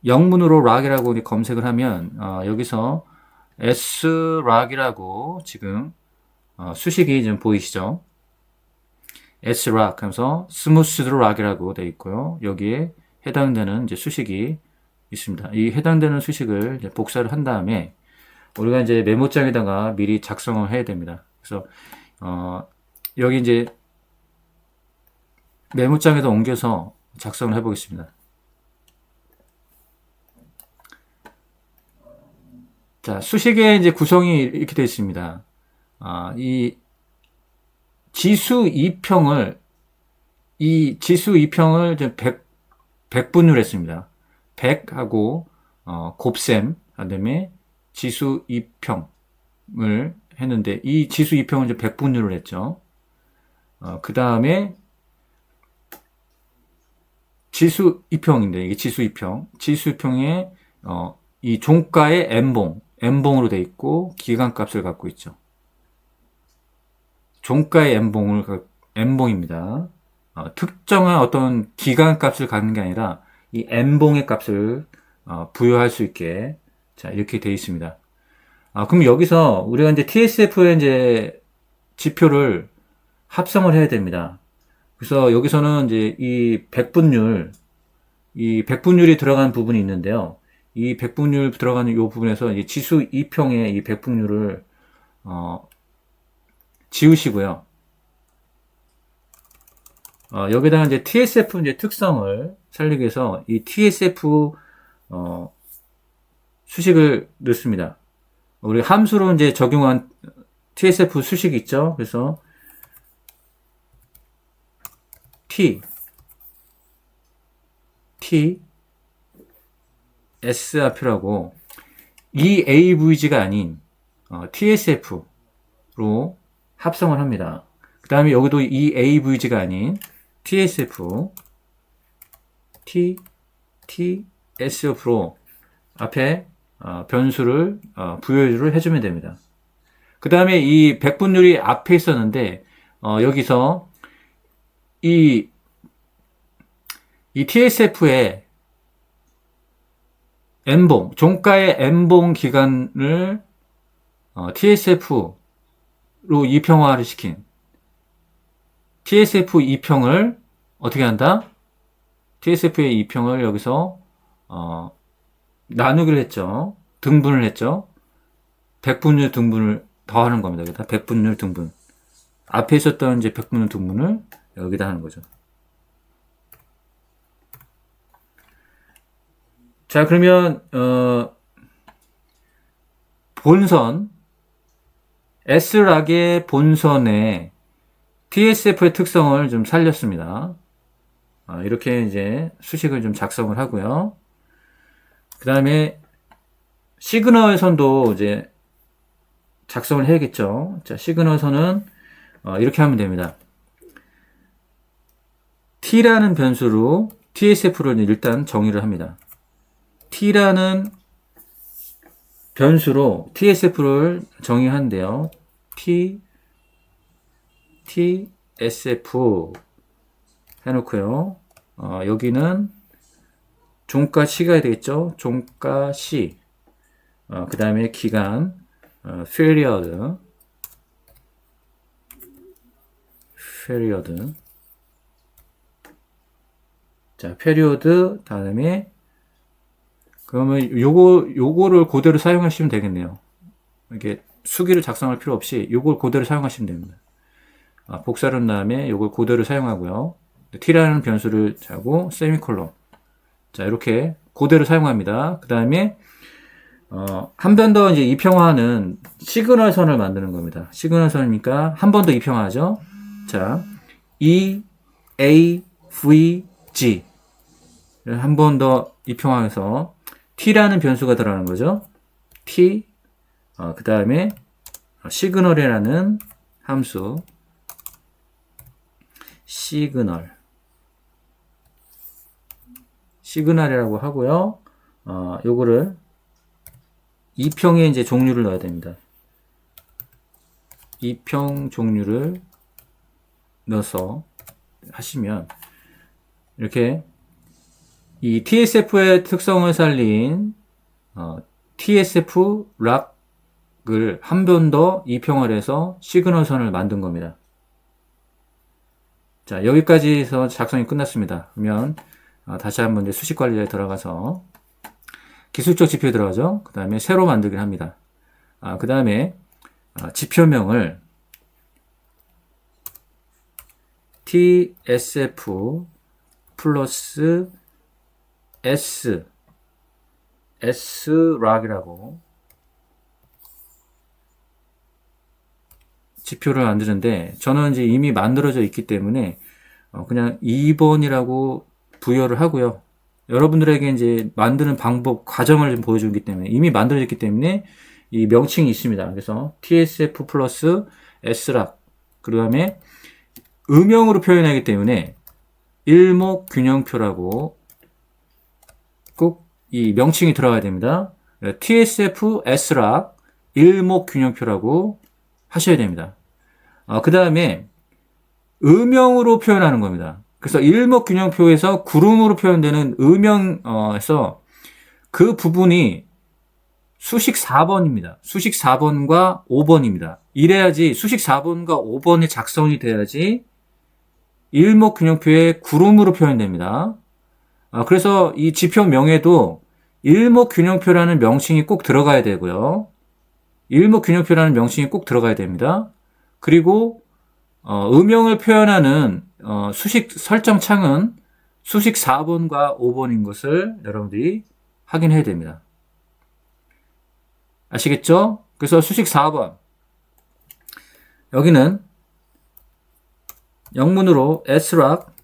영문으로 ROC이라고 검색을 하면 여기서 SROC이라고 지금 수식이 좀 보이시죠? SROC 하면서 스무스 ROC이라고 되어 있고요. 여기에 해당되는 이제 수식이 있습니다. 이 해당되는 수식을 이제 복사를 한 다음에 우리가 이제 메모장에다가 미리 작성을 해야 됩니다. 그래서 여기 이제 메모장에다 옮겨서 작성을 해보겠습니다. 자, 수식의 이제 구성이 이렇게 되어 있습니다. 이 지수 2평을 이제 100분율 했습니다. 100하고 곱셈, 그다음에 지수 2평을 했는데 이 지수 2평은 이제 100분율을 했죠. 그 다음에 지수 2평인데 이게 지수 2평. 지수 2평에 이 종가의 N봉으로 되어 있고 기간값을 갖고 있죠. 종가의 N봉입니다. 특정한 어떤 기간값을 갖는 게 아니라 이 N봉의 값을 부여할 수 있게 자 이렇게 되어 있습니다. 그럼 여기서 우리가 이제 TSF의 이제 지표를 합성을 해야 됩니다. 그래서 여기서는 이제 이 100분율이 들어간 부분이 있는데요. 이 100분율 들어가는 이 부분에서 이 지수 2평의 이 100분율을 지우시고요. 여기다가 이제 TSF 이제 특성을 살리기 위해서 이 TSF 수식을 넣습니다. 우리 함수로 이제 적용한 TSF 수식이 있죠. 그래서 SRP라고 EAVG가 아닌 TSF로 합성을 합니다. 그 다음에 여기도 EAVG가 아닌 TSF로 앞에 변수를 부여를 해주면 됩니다. 그 다음에 이 백분율이 앞에 있었는데 여기서 이 TSF의 N봉, 종가의 N봉 기간을 TSF로 이평화를 시킨 TSF 이평을 어떻게 한다? TSF의 이평을 여기서 나누기를 했죠. 등분을 했죠. 백분율 등분을 더하는 겁니다. 여기다 백분율 등분. 앞에 있었던 이제 백분율 등분을 여기다 하는 거죠. 자, 그러면 본선 S락의 본선에 TSF의 특성을 좀 살렸습니다. 이렇게 이제 수식을 좀 작성을 하고요. 그 다음에 시그널 선도 이제 작성을 해야겠죠. 자, 시그널 선은 이렇게 하면 됩니다. t라는 변수로 TSF를 일단 정의를 합니다. t라는 변수로 TSF를 정의한대요. TSF 해놓고요. 여기는 종가 시가 되겠죠. 종가 시. 그 다음에 기간, period. 자, period 다음에 그러면 요거를 그대로 사용하시면 되겠네요. 이게 수기를 작성할 필요 없이 요걸 그대로 사용하시면 됩니다. 복사른 다음에 요걸 그대로 사용하고요. t라는 변수를 자고 세미콜론. 자, 이렇게 그대로 사용합니다. 그 다음에 한 번 더 이제 이평화하는 시그널 선을 만드는 겁니다. 시그널 선이니까 한 번 더 이평화하죠. 자, E, A, V, G 한 번 더 이평화해서 t라는 변수가 들어가는 거죠. t 그 다음에 시그널이라는 함수 시그널이라고 하고요. 요거를 이평에 이제 종류를 넣어야 됩니다. 이평 종류를 넣어서 하시면 이렇게 이 TSF의 특성을 살린 TSF 락을 한 번 더 이평을 해서 시그널 선을 만든 겁니다. 자, 여기까지 해서 작성이 끝났습니다. 그러면 다시 한번 이제 수식 관리에 들어가서 기술적 지표에 들어가죠. 그 다음에 새로 만들기를 합니다. 그 다음에 지표명을 TSF 플러스 S락이라고 지표를 만드는데 저는 이제 이미 만들어져 있기 때문에 그냥 2번이라고 부여를 하고요. 여러분들에게 이제 만드는 방법, 과정을 좀 보여주기 때문에 이미 만들어졌기 때문에 이 명칭이 있습니다. 그래서 TSF 플러스 S락 그 다음에 음영으로 표현하기 때문에 일목균형표라고 꼭 이 명칭이 들어가야 됩니다. TSF S락 일목균형표라고 하셔야 됩니다. 그 다음에 음영으로 표현하는 겁니다. 그래서 일목균형표에서 구름으로 표현되는 음영에서 그 부분이 수식 4번입니다. 수식 4번과 5번입니다. 이래야지 수식 4번과 5번이 작성이 돼야지 일목균형표의 구름으로 표현됩니다. 그래서 이 지표명에도 일목균형표라는 명칭이 꼭 들어가야 되고요. 일목균형표라는 명칭이 꼭 들어가야 됩니다. 그리고 음영을 표현하는 수식 설정 창은 수식 4번과 5번인 것을 여러분들이 확인해야 됩니다. 아시겠죠? 그래서 수식 4번 여기는 영문으로 S락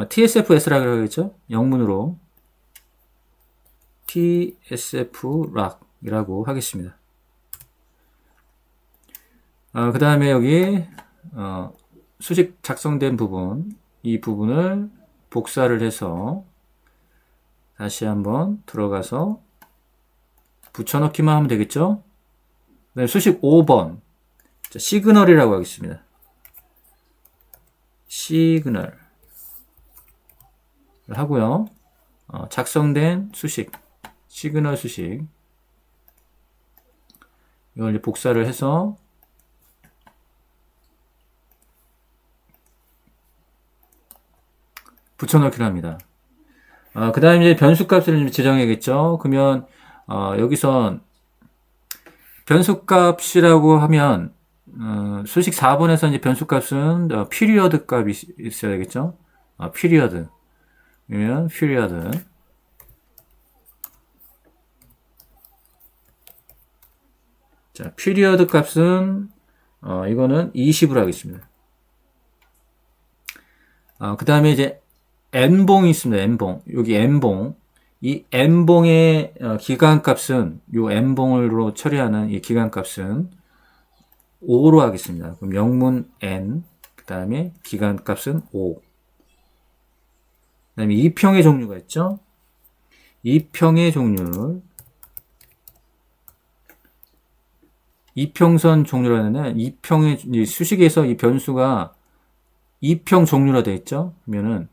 TSF S락이라고 하겠죠? 영문으로 TSF 락이라고 하겠습니다. 그 다음에 여기 수식 작성된 부분 이 부분을 복사를 해서 다시 한번 들어가서 붙여넣기만 하면 되겠죠? 그다음에 수식 5번. 자, 시그널이라고 하겠습니다. 시그널 하고요. 작성된 수식, 시그널 수식. 이걸 이제 복사를 해서 붙여넣기를 합니다. 그 다음에 이제 변수값을 지정해야겠죠. 그러면, 여기선 변수값이라고 하면, 수식 4번에서 이제 변수값은, 피리어드 값이 있어야 되겠죠. 피리어드. 그러면, 피리어드. 자, 피리어드 값은, 이거는 20으로 하겠습니다. 그 다음에 이제, n봉이 있습니다. n봉. 여기 n봉. 이 n봉의 기간값은 요 n봉으로 처리하는 이 기간값은 5로 하겠습니다. 그럼 영문 n 그 다음에 기간값은 5. 그 다음에 이평의 종류가 있죠. 이평의 종류를 이평선 종류라는 이평의 수식에서 이 변수가 이평 종류로 되어 있죠. 그러면은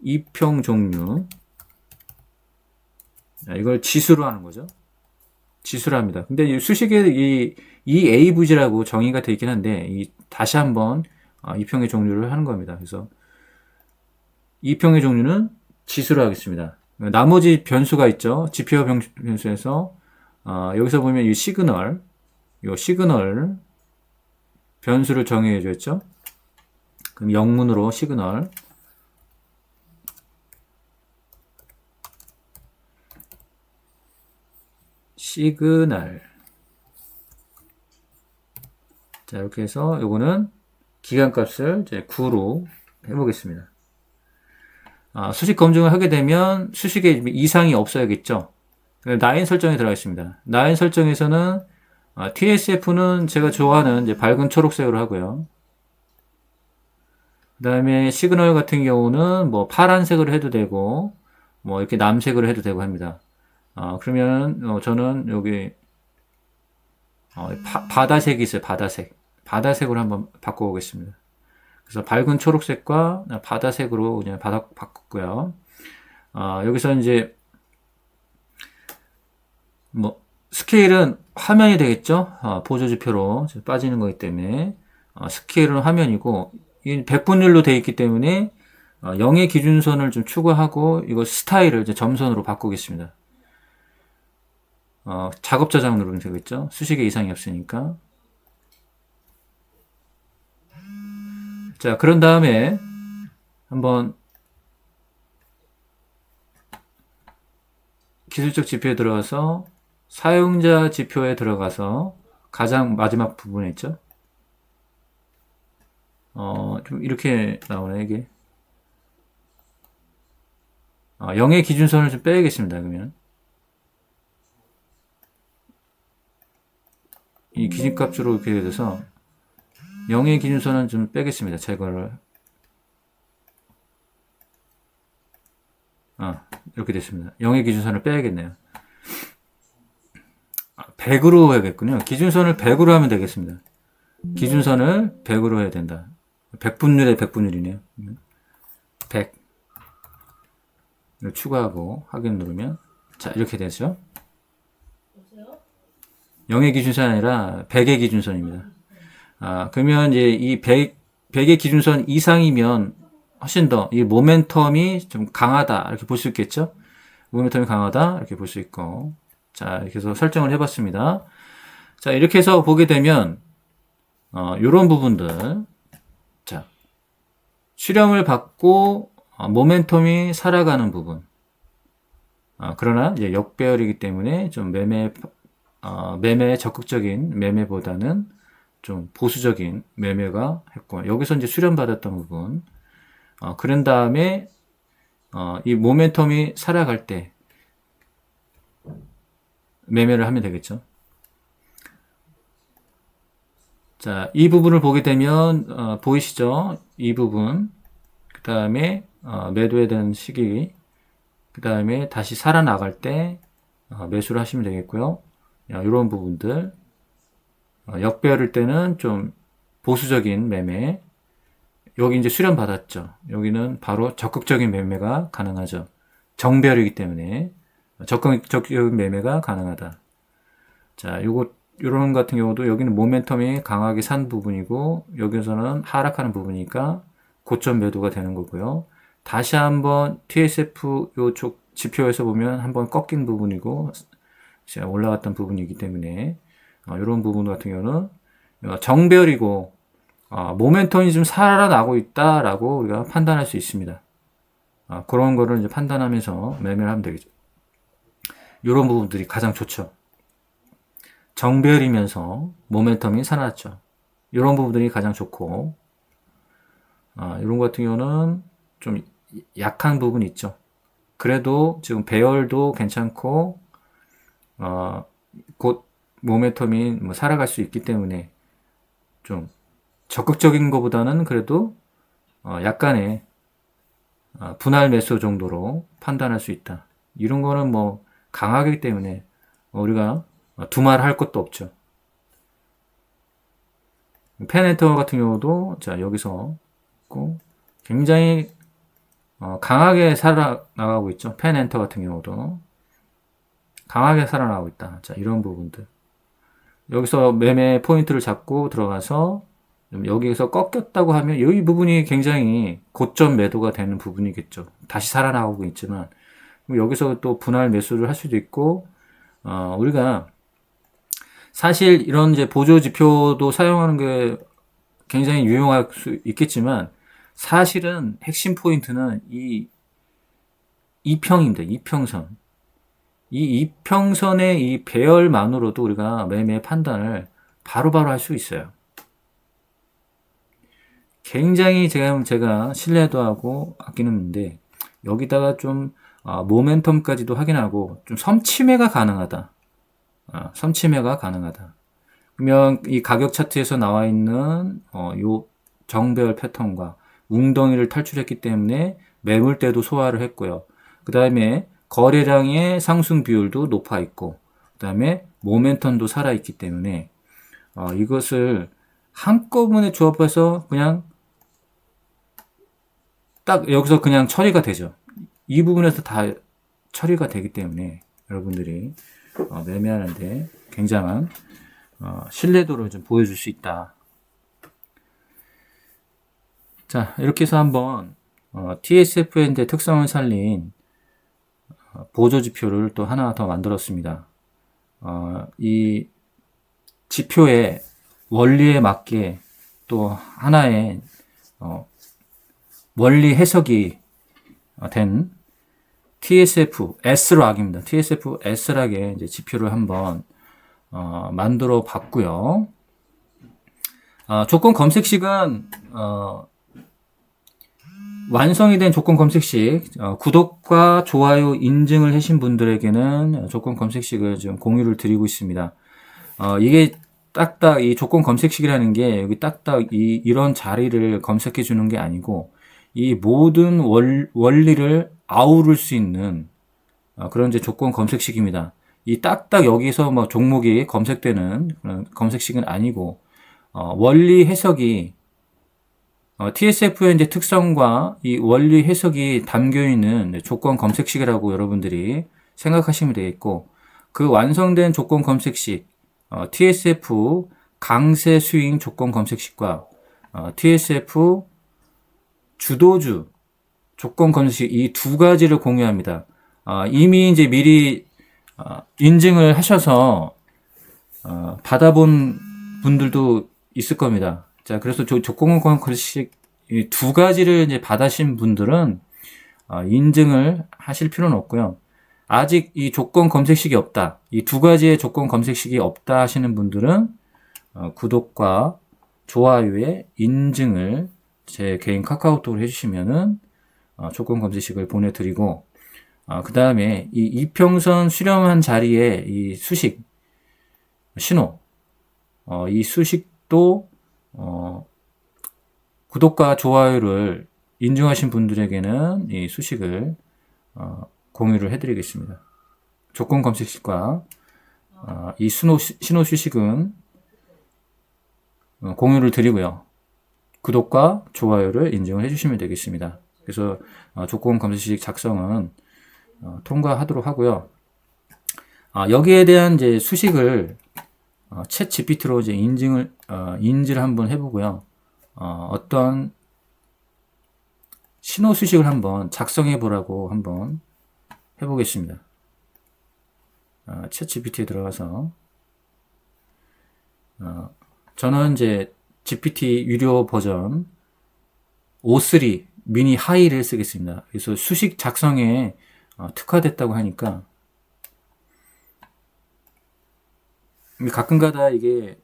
이평 종류. 이걸 지수로 하는 거죠. 지수로 합니다. 근데 이 수식에 이 AVG라고 정의가 되어 있긴 한데, 다시 한번 이평의 종류를 하는 겁니다. 그래서 이평의 종류는 지수로 하겠습니다. 나머지 변수가 있죠. 지표 변수에서, 여기서 보면 이 시그널 변수를 정의해 줬죠. 그럼 영문으로 시그널. 시그널. 자, 이렇게 해서 요거는 기간값을 이제 9로 해보겠습니다. 수식 검증을 하게 되면 수식에 이상이 없어야겠죠. 나인 설정에 들어가 있습니다. 나인 설정에서는 TSF는 제가 좋아하는 이제 밝은 초록색으로 하고요. 그 다음에 시그널 같은 경우는 뭐 파란색으로 해도 되고 뭐 이렇게 남색으로 해도 되고 합니다. 그러면 저는 여기 바다색이 있어요. 바다색으로 한번 바꿔보겠습니다. 그래서 밝은 초록색과 바다색으로 그냥 바꿨고요. 여기서 이제 뭐 스케일은 화면이 되겠죠. 보조지표로 빠지는 거기 때문에 스케일은 화면이고, 이 백분율로 되어 있기 때문에 0의 기준선을 좀 추가하고 이거 스타일을 이제 점선으로 바꾸겠습니다. 작업 저장 누르면 되겠죠. 수식에 이상이 없으니까. 자, 그런 다음에 한번 기술적 지표에 들어가서 사용자 지표에 들어가서 가장 마지막 부분에 있죠. 좀 이렇게 나오네, 이게. 0의 기준선을 좀 빼야겠습니다, 그러면. 이 기준값으로 이렇게 돼서 0의 기준선은 좀 빼겠습니다. 제거를. 이렇게 됐습니다. 0의 기준선을 빼야겠네요. 100으로 해야겠군요. 기준선을 100으로 하면 되겠습니다. 기준선을 100으로 해야 된다. 100분율에 100분율이네요. 100. 을 추가하고 확인 누르면, 자, 이렇게 되죠. 0의 기준선이 아니라 100의 기준선입니다. 그러면 이제 이 100의 기준선 이상이면 훨씬 더 이 모멘텀이 좀 강하다 이렇게 볼 수 있겠죠. 모멘텀이 강하다 이렇게 볼 수 있고, 자, 이렇게 해서 설정을 해봤습니다. 자, 이렇게 해서 보게 되면 요런 부분들, 자, 수렴을 받고 모멘텀이 살아가는 부분. 그러나 이제 역배열이기 때문에 좀 매매 적극적인 매매보다는 좀 보수적인 매매가 했고, 여기서 이제 수렴받았던 부분. 그런 다음에 이 모멘텀이 살아갈 때 매매를 하면 되겠죠. 자, 이 부분을 보게 되면 보이시죠? 이 부분. 그 다음에 매도에 대한 시기. 그 다음에 다시 살아나갈 때 매수를 하시면 되겠고요. 이런 부분들 역배열일 때는 좀 보수적인 매매. 여기 이제 수렴 받았죠. 여기는 바로 적극적인 매매가 가능하죠. 정배열이기 때문에 적극적인 매매가 가능하다. 자, 요런 같은 경우도 여기는 모멘텀이 강하게 산 부분이고 여기서는 하락하는 부분이니까 고점 매도가 되는 거고요. 다시 한번 TSF 요쪽 지표에서 보면 한번 꺾인 부분이고 올라갔던 부분이기 때문에 이런 부분 같은 경우는 정배열이고 모멘텀이 좀 살아나고 있다라고 우리가 판단할 수 있습니다. 그런 거를 이제 판단하면서 매매를 하면 되겠죠. 이런 부분들이 가장 좋죠. 정배열이면서 모멘텀이 살아났죠. 이런 부분들이 가장 좋고 이런 것 같은 경우는 좀 약한 부분이 있죠. 그래도 지금 배열도 괜찮고 곧 모멘텀이 뭐 살아갈 수 있기 때문에 좀 적극적인 것보다는 그래도 약간의 분할 매수 정도로 판단할 수 있다. 이런 거는 뭐 강하기 때문에 우리가 두말할 것도 없죠. 펜엔터 같은 경우도 자 여기서 굉장히 강하게 살아나가고 있죠. 펜엔터 같은 경우도 강하게 살아나가고 있다. 자 이런 부분들 여기서 매매 포인트를 잡고 들어가서 여기에서 꺾였다고 하면 이 부분이 굉장히 고점 매도가 되는 부분이겠죠. 다시 살아나오고 있지만 여기서 또 분할 매수를 할 수도 있고 우리가 사실 이런 이제 보조 지표도 사용하는 게 굉장히 유용할 수 있겠지만 사실은 핵심 포인트는 이 이평입니다. 이평선. 이 이평선의 이 배열만으로도 우리가 매매 판단을 바로바로 할 수 있어요. 굉장히 제가 신뢰도 하고 아끼는데 여기다가 좀 모멘텀까지도 확인하고 좀 섬침해가 가능하다. 섬침해가 가능하다. 그러면 이 가격 차트에서 나와 있는 요 정배열 패턴과 웅덩이를 탈출했기 때문에 매물대도 소화를 했고요. 그 다음에 거래량의 상승 비율도 높아 있고 그 다음에 모멘텀도 살아 있기 때문에 이것을 한꺼번에 조합해서 그냥 딱 여기서 그냥 처리가 되죠. 이 부분에서 다 처리가 되기 때문에 여러분들이 매매하는데 굉장한 신뢰도를 좀 보여줄 수 있다. 자, 이렇게 해서 한번 TSF의 특성을 살린 보조지표를 또 하나 더 만들었습니다. 이 지표의 원리에 맞게 또 하나의 원리 해석이 된 TSF S락입니다. TSF S락의 이제 지표를 한번 만들어 봤고요. 조건 검색식은 완성이 된 조건 검색식 구독과 좋아요 인증을 하신 분들에게는 조건 검색식을 좀 공유를 드리고 있습니다. 이게 딱딱 이 조건 검색식이라는 게 여기 딱딱 이런 자리를 검색해 주는 게 아니고 이 모든 원리를 아우를 수 있는 그런 이제 조건 검색식입니다. 이 딱딱 여기서 뭐 종목이 검색되는 그런 검색식은 아니고 원리 해석이 TSF의 이제 특성과 이 원리 해석이 담겨 있는 조건 검색식이라고 여러분들이 생각하시면 되겠고 그 완성된 조건 검색식 TSF 강세 스윙 조건 검색식과 TSF 주도주 조건 검색식 이 두 가지를 공유합니다. 이미 이제 미리 인증을 하셔서 받아본 분들도 있을 겁니다. 자, 그래서 조건 검색식 이 두 가지를 이제 받으신 분들은 인증을 하실 필요는 없고요. 아직 이 조건 검색식이 없다. 이 두 가지의 조건 검색식이 없다 하시는 분들은 구독과 좋아요에 인증을 제 개인 카카오톡으로 해주시면은 조건 검색식을 보내드리고 그 다음에 이 이평선 수렴한 자리에 이 수식 신호 이 수식도 구독과 좋아요를 인증하신 분들에게는 이 수식을 공유를 해드리겠습니다. 조건 검색식과 이 신호 수식은 공유를 드리고요. 구독과 좋아요를 인증을 해주시면 되겠습니다. 그래서 조건 검색식 작성은 통과하도록 하고요. 여기에 대한 이제 수식을 챗 GPT로 이제 인지를 한번 해보고요. 어떤 신호 수식을 한번 작성해 보라고 한번 해보겠습니다. 챗 GPT에 들어가서 저는 이제 GPT 유료 버전 5.3 미니 하이를 쓰겠습니다. 그래서 수식 작성에 특화됐다고 하니까 가끔가다 이게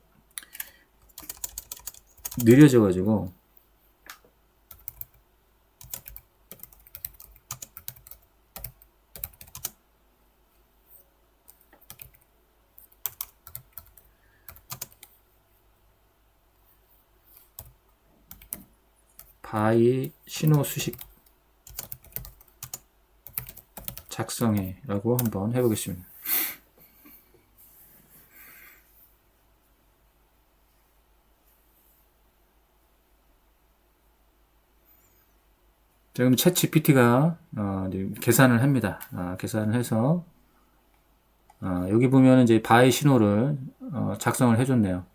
느려져 가지고 바이 신호 수식 작성해 라고 한번 해보겠습니다. 지금 챗 GPT가 계산을 합니다. 계산을 해서 여기 보면 이제 바이 신호를 작성을 해줬네요.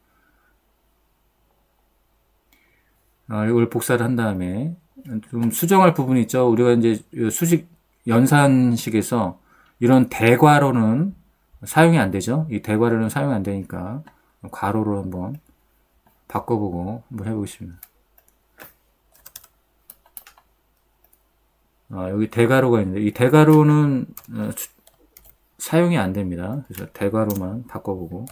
이걸 복사를 한 다음에 좀 수정할 부분이 있죠. 우리가 이제 수식 연산식에서 이런 대괄호는 사용이 안 되죠. 이 대괄호는 사용이 안 되니까 괄호로 한번 바꿔보고 한번 해보겠습니다. 여기 대괄호가 있는데 이 대괄호는 사용이 안 됩니다. 그래서 대괄호만 바꿔보고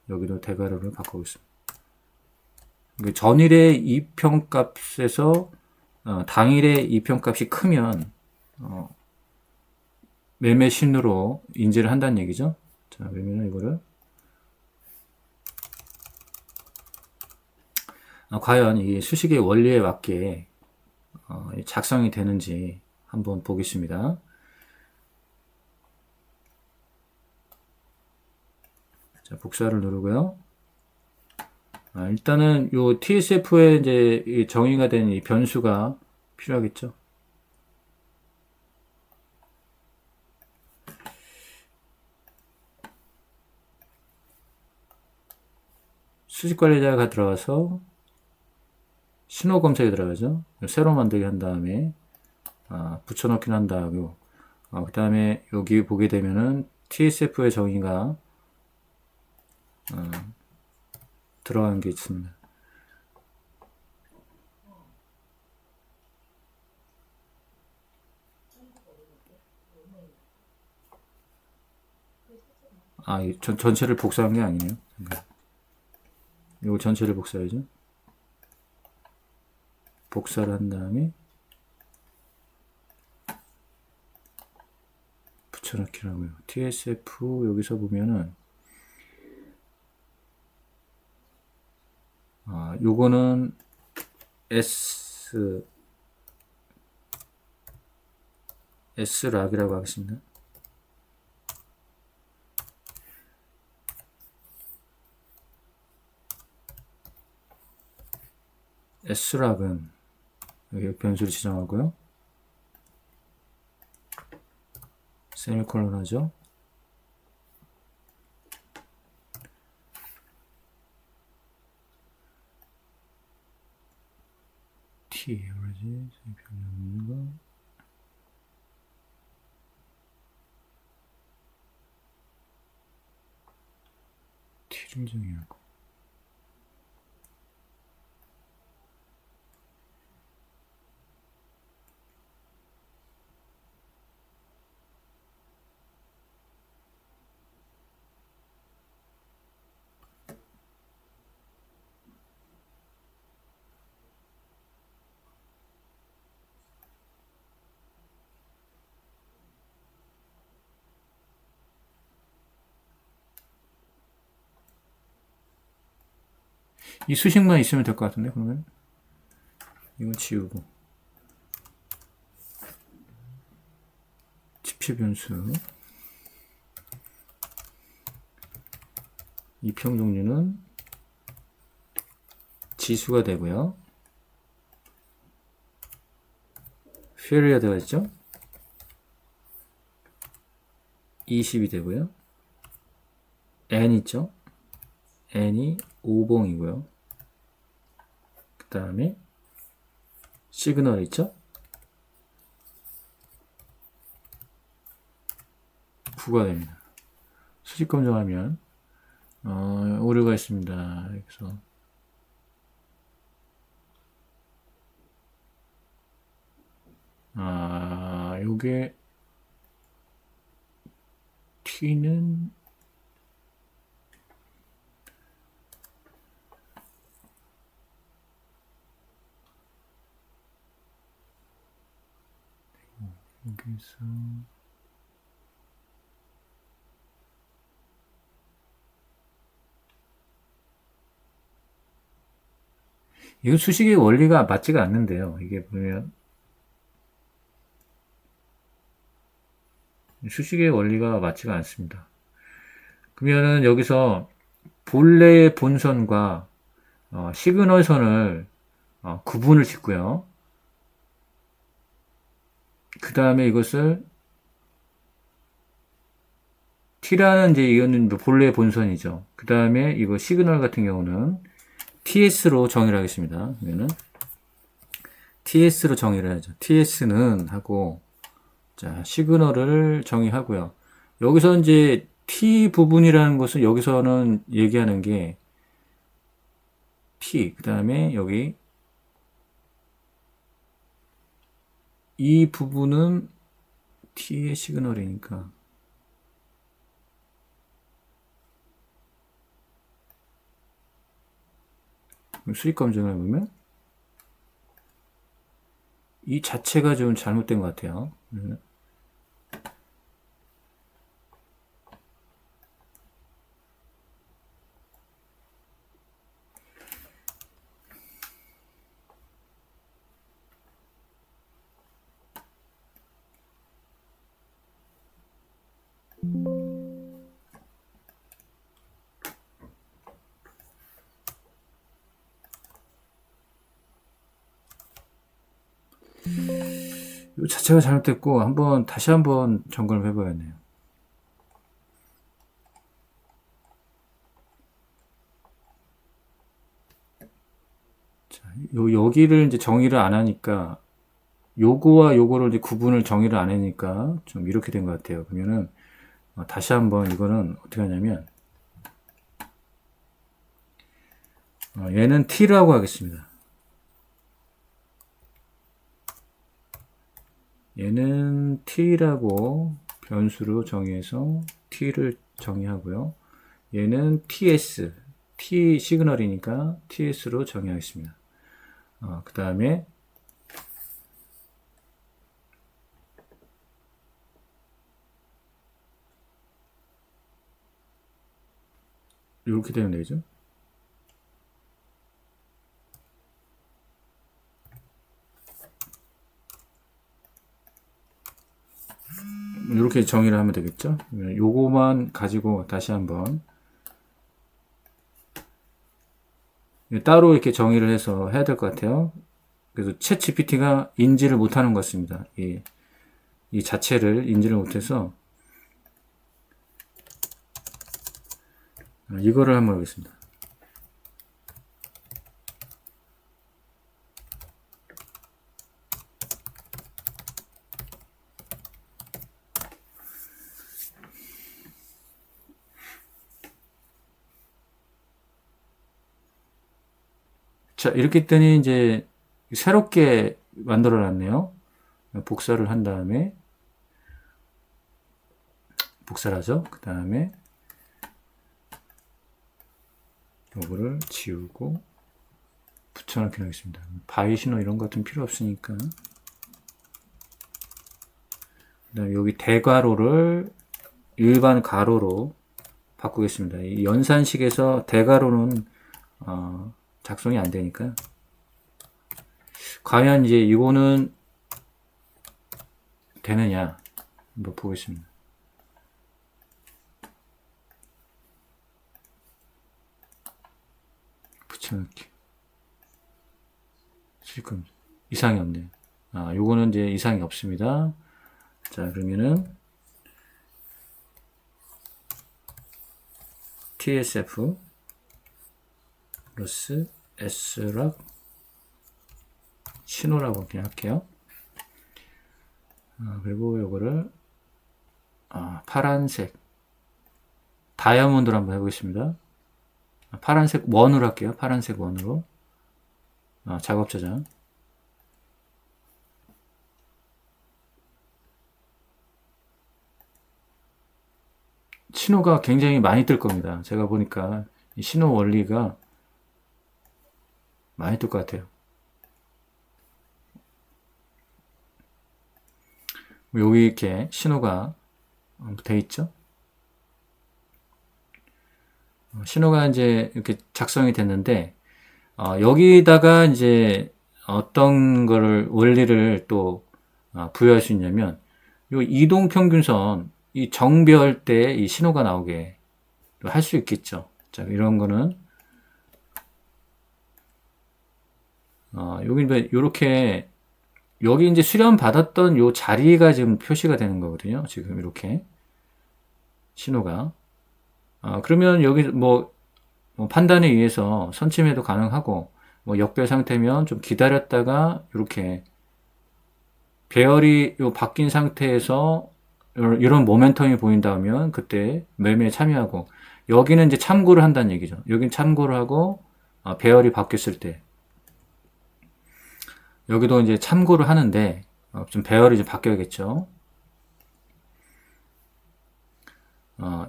여기도 대괄호를 바꿔보겠습니다. 전일의 이평값에서 당일의 이평값이 크면 매매 신호로 인지를 한다는 얘기죠. 자, 그러면 이거를 과연 이 수식의 원리에 맞게 작성이 되는지 한번 보겠습니다. 자, 복사를 누르고요. 일단은 요 TSF에 이제 정의가 된 이 변수가 필요하겠죠. 수직 관리자가 들어가서 신호 검색에 들어가죠. 새로 만들기 한 다음에 붙여넣기 한 다음에 그 다음에 여기 보게 되면은 TSF의 정의가 들어가는 게 있습니다. 전체를 복사한 게 아니네요. 이거 전체를 복사해야죠. 복사를 한 다음에 붙여넣기라고요. TSF 여기서 보면은 요거는 S락이라고 하겠습니다. S락은 여기 변수를 지정하고요. 세미콜론 하죠. T 그러지 변형과 T를 정의하고 이 수식만 있으면 될 것 같은데 그러면 이건 지우고 합체 변수. 이평 종류는 지수가 되고요. 페리어드가 있죠. 20이 되고요. n 있죠. n이 5봉이고요. 그 다음에 시그널 있죠. 9가 됩니다. 수직 검정하면 오류가 있습니다. 그래서 요게 t는 여기서 이거 수식의 원리가 맞지가 않는데요. 이게 보면 수식의 원리가 맞지가 않습니다. 그러면은 여기서 본래의 본선과 시그널 선을 구분을 짓고요. 그 다음에 이것을 t라는 이제 이거는 본래의 본선이죠. 그 다음에 이거 시그널 같은 경우는 ts로 정의를 하겠습니다. 그러면은 ts로 정의를 하죠. ts는 하고 자 시그널을 정의하고요. 여기서 이제 t 부분이라는 것은 여기서는 얘기하는 게 t 그 다음에 여기 이 부분은 t의 시그널이니까 수익 검증을 보면 이 자체가 좀 잘못된 것 같아요. 이 자체가 잘못됐고 다시 한번 점검을 해봐야겠네요. 자, 여기를 이제 정의를 안 하니까 요거와 요거를 이제 구분을 정의를 안 하니까 좀 이렇게 된 것 같아요. 그러면은 다시 한번 이거는 어떻게 하냐면 얘는 t라고 하겠습니다. 얘는 t라고 변수로 정의해서 t를 정의하고요. 얘는 ts, t 시그널이니까 ts로 정의하겠습니다. 그 다음에 이렇게 되면 되죠. 이렇게 정의를 하면 되겠죠. 요거만 가지고 다시 한번 따로 이렇게 정의를 해서 해야 될 것 같아요. 그래서 챗 GPT가 인지를 못하는 것 같습니다. 이 자체를 인지를 못해서 이거를 한번 해보겠습니다. 자, 이렇게 했더니 이제 새롭게 만들어 놨네요. 복사를 한 다음에 복사를 하죠. 그 다음에 요거를 지우고 붙여넣기 하겠습니다. 바이 신호 이런 것 같은 필요 없으니까. 그 다음에 여기 대괄호를 일반 가로로 바꾸겠습니다. 이 연산식에서 대괄호는 작성이 안 되니까. 과연 이제 이거는 되느냐? 한번 보겠습니다. 붙여넣기. 지금 이상이 없네요. 요거는 이제 이상이 없습니다. 자, 그러면은 TSF 플러스 S락 신호라고 그냥 할게요. 그리고 요거를 파란색 다이아몬드로 한번 해보겠습니다. 파란색 원으로 할게요. 파란색 원으로 작업 저장. 신호가 굉장히 많이 뜰 겁니다. 제가 보니까 이 신호 원리가 많이 뜰 것 같아요. 여기 이렇게 신호가 돼 있죠. 신호가 이제 이렇게 작성이 됐는데 여기다가 이제 어떤 거를 원리를 또 부여할 수 있냐면 요 이동 평균선 이 정비할 때 이 신호가 나오게 할 수 있겠죠. 자, 이런 거는 여기 이렇게 여기 이제 수련 받았던 요 자리가 지금 표시가 되는 거거든요. 지금 이렇게 신호가 그러면 여기 뭐 판단에 의해서 선침해도 가능하고 뭐 역별 상태면 좀 기다렸다가 이렇게 배열이 요 바뀐 상태에서 이런 모멘텀이 보인다 하면 그때 매매에 참여하고 여기는 이제 참고를 한다는 얘기죠. 여긴 참고를 하고 배열이 바뀌었을 때 여기도 이제 참고를 하는데 좀 배열이 좀 바뀌어야겠죠.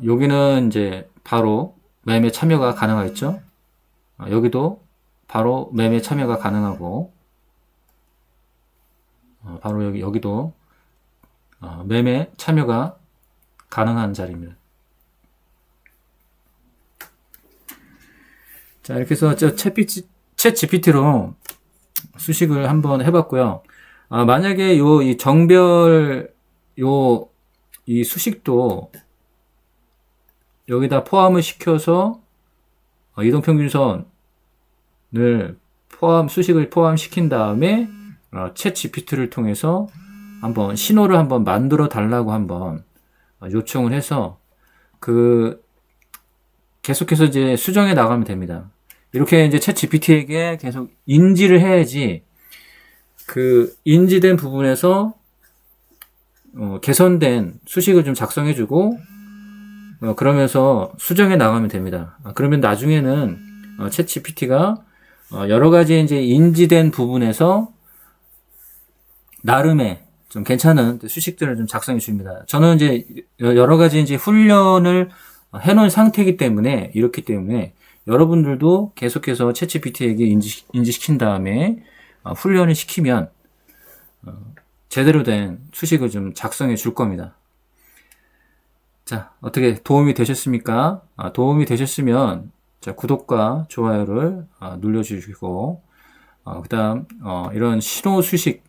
여기는 이제 바로 매매 참여가 가능하겠죠. 여기도 바로 매매 참여가 가능하고 바로 여기도 매매 참여가 가능한 자리입니다. 자, 이렇게 해서 챗 GPT로 수식을 한번 해봤고요. 만약에 이 정별 이 수식도 여기다 시켜서 이동평균선을 수식을 포함시킨 다음에 챗 GPT를 통해서 한번 신호를 한번 만들어 달라고 한번 요청을 해서 계속해서 이제 수정해 나가면 됩니다. 이렇게 이제 챗 GPT에게 계속 인지를 해야지 인지된 부분에서 개선된 수식을 좀 작성해주고 그러면서 수정해 나가면 됩니다. 그러면 나중에는 챗 GPT가 여러 가지 이제 인지된 부분에서 나름의 좀 괜찮은 수식들을 좀 작성해 줍니다. 저는 이제 여러 가지 이제 훈련을 해놓은 상태이기 때문에 이렇기 때문에 여러분들도 계속해서 챗 GPT에게 인지시킨 다음에 훈련을 시키면 제대로 된 수식을 좀 작성해 줄 겁니다. 자, 어떻게 도움이 되셨습니까? 도움이 되셨으면 자, 구독과 좋아요를 눌러주시고 그 다음 이런 신호 수식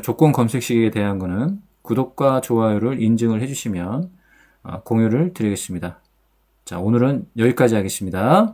조건 검색식에 대한 거는 구독과 좋아요를 인증을 해주시면 공유를 드리겠습니다. 자, 오늘은 여기까지 하겠습니다.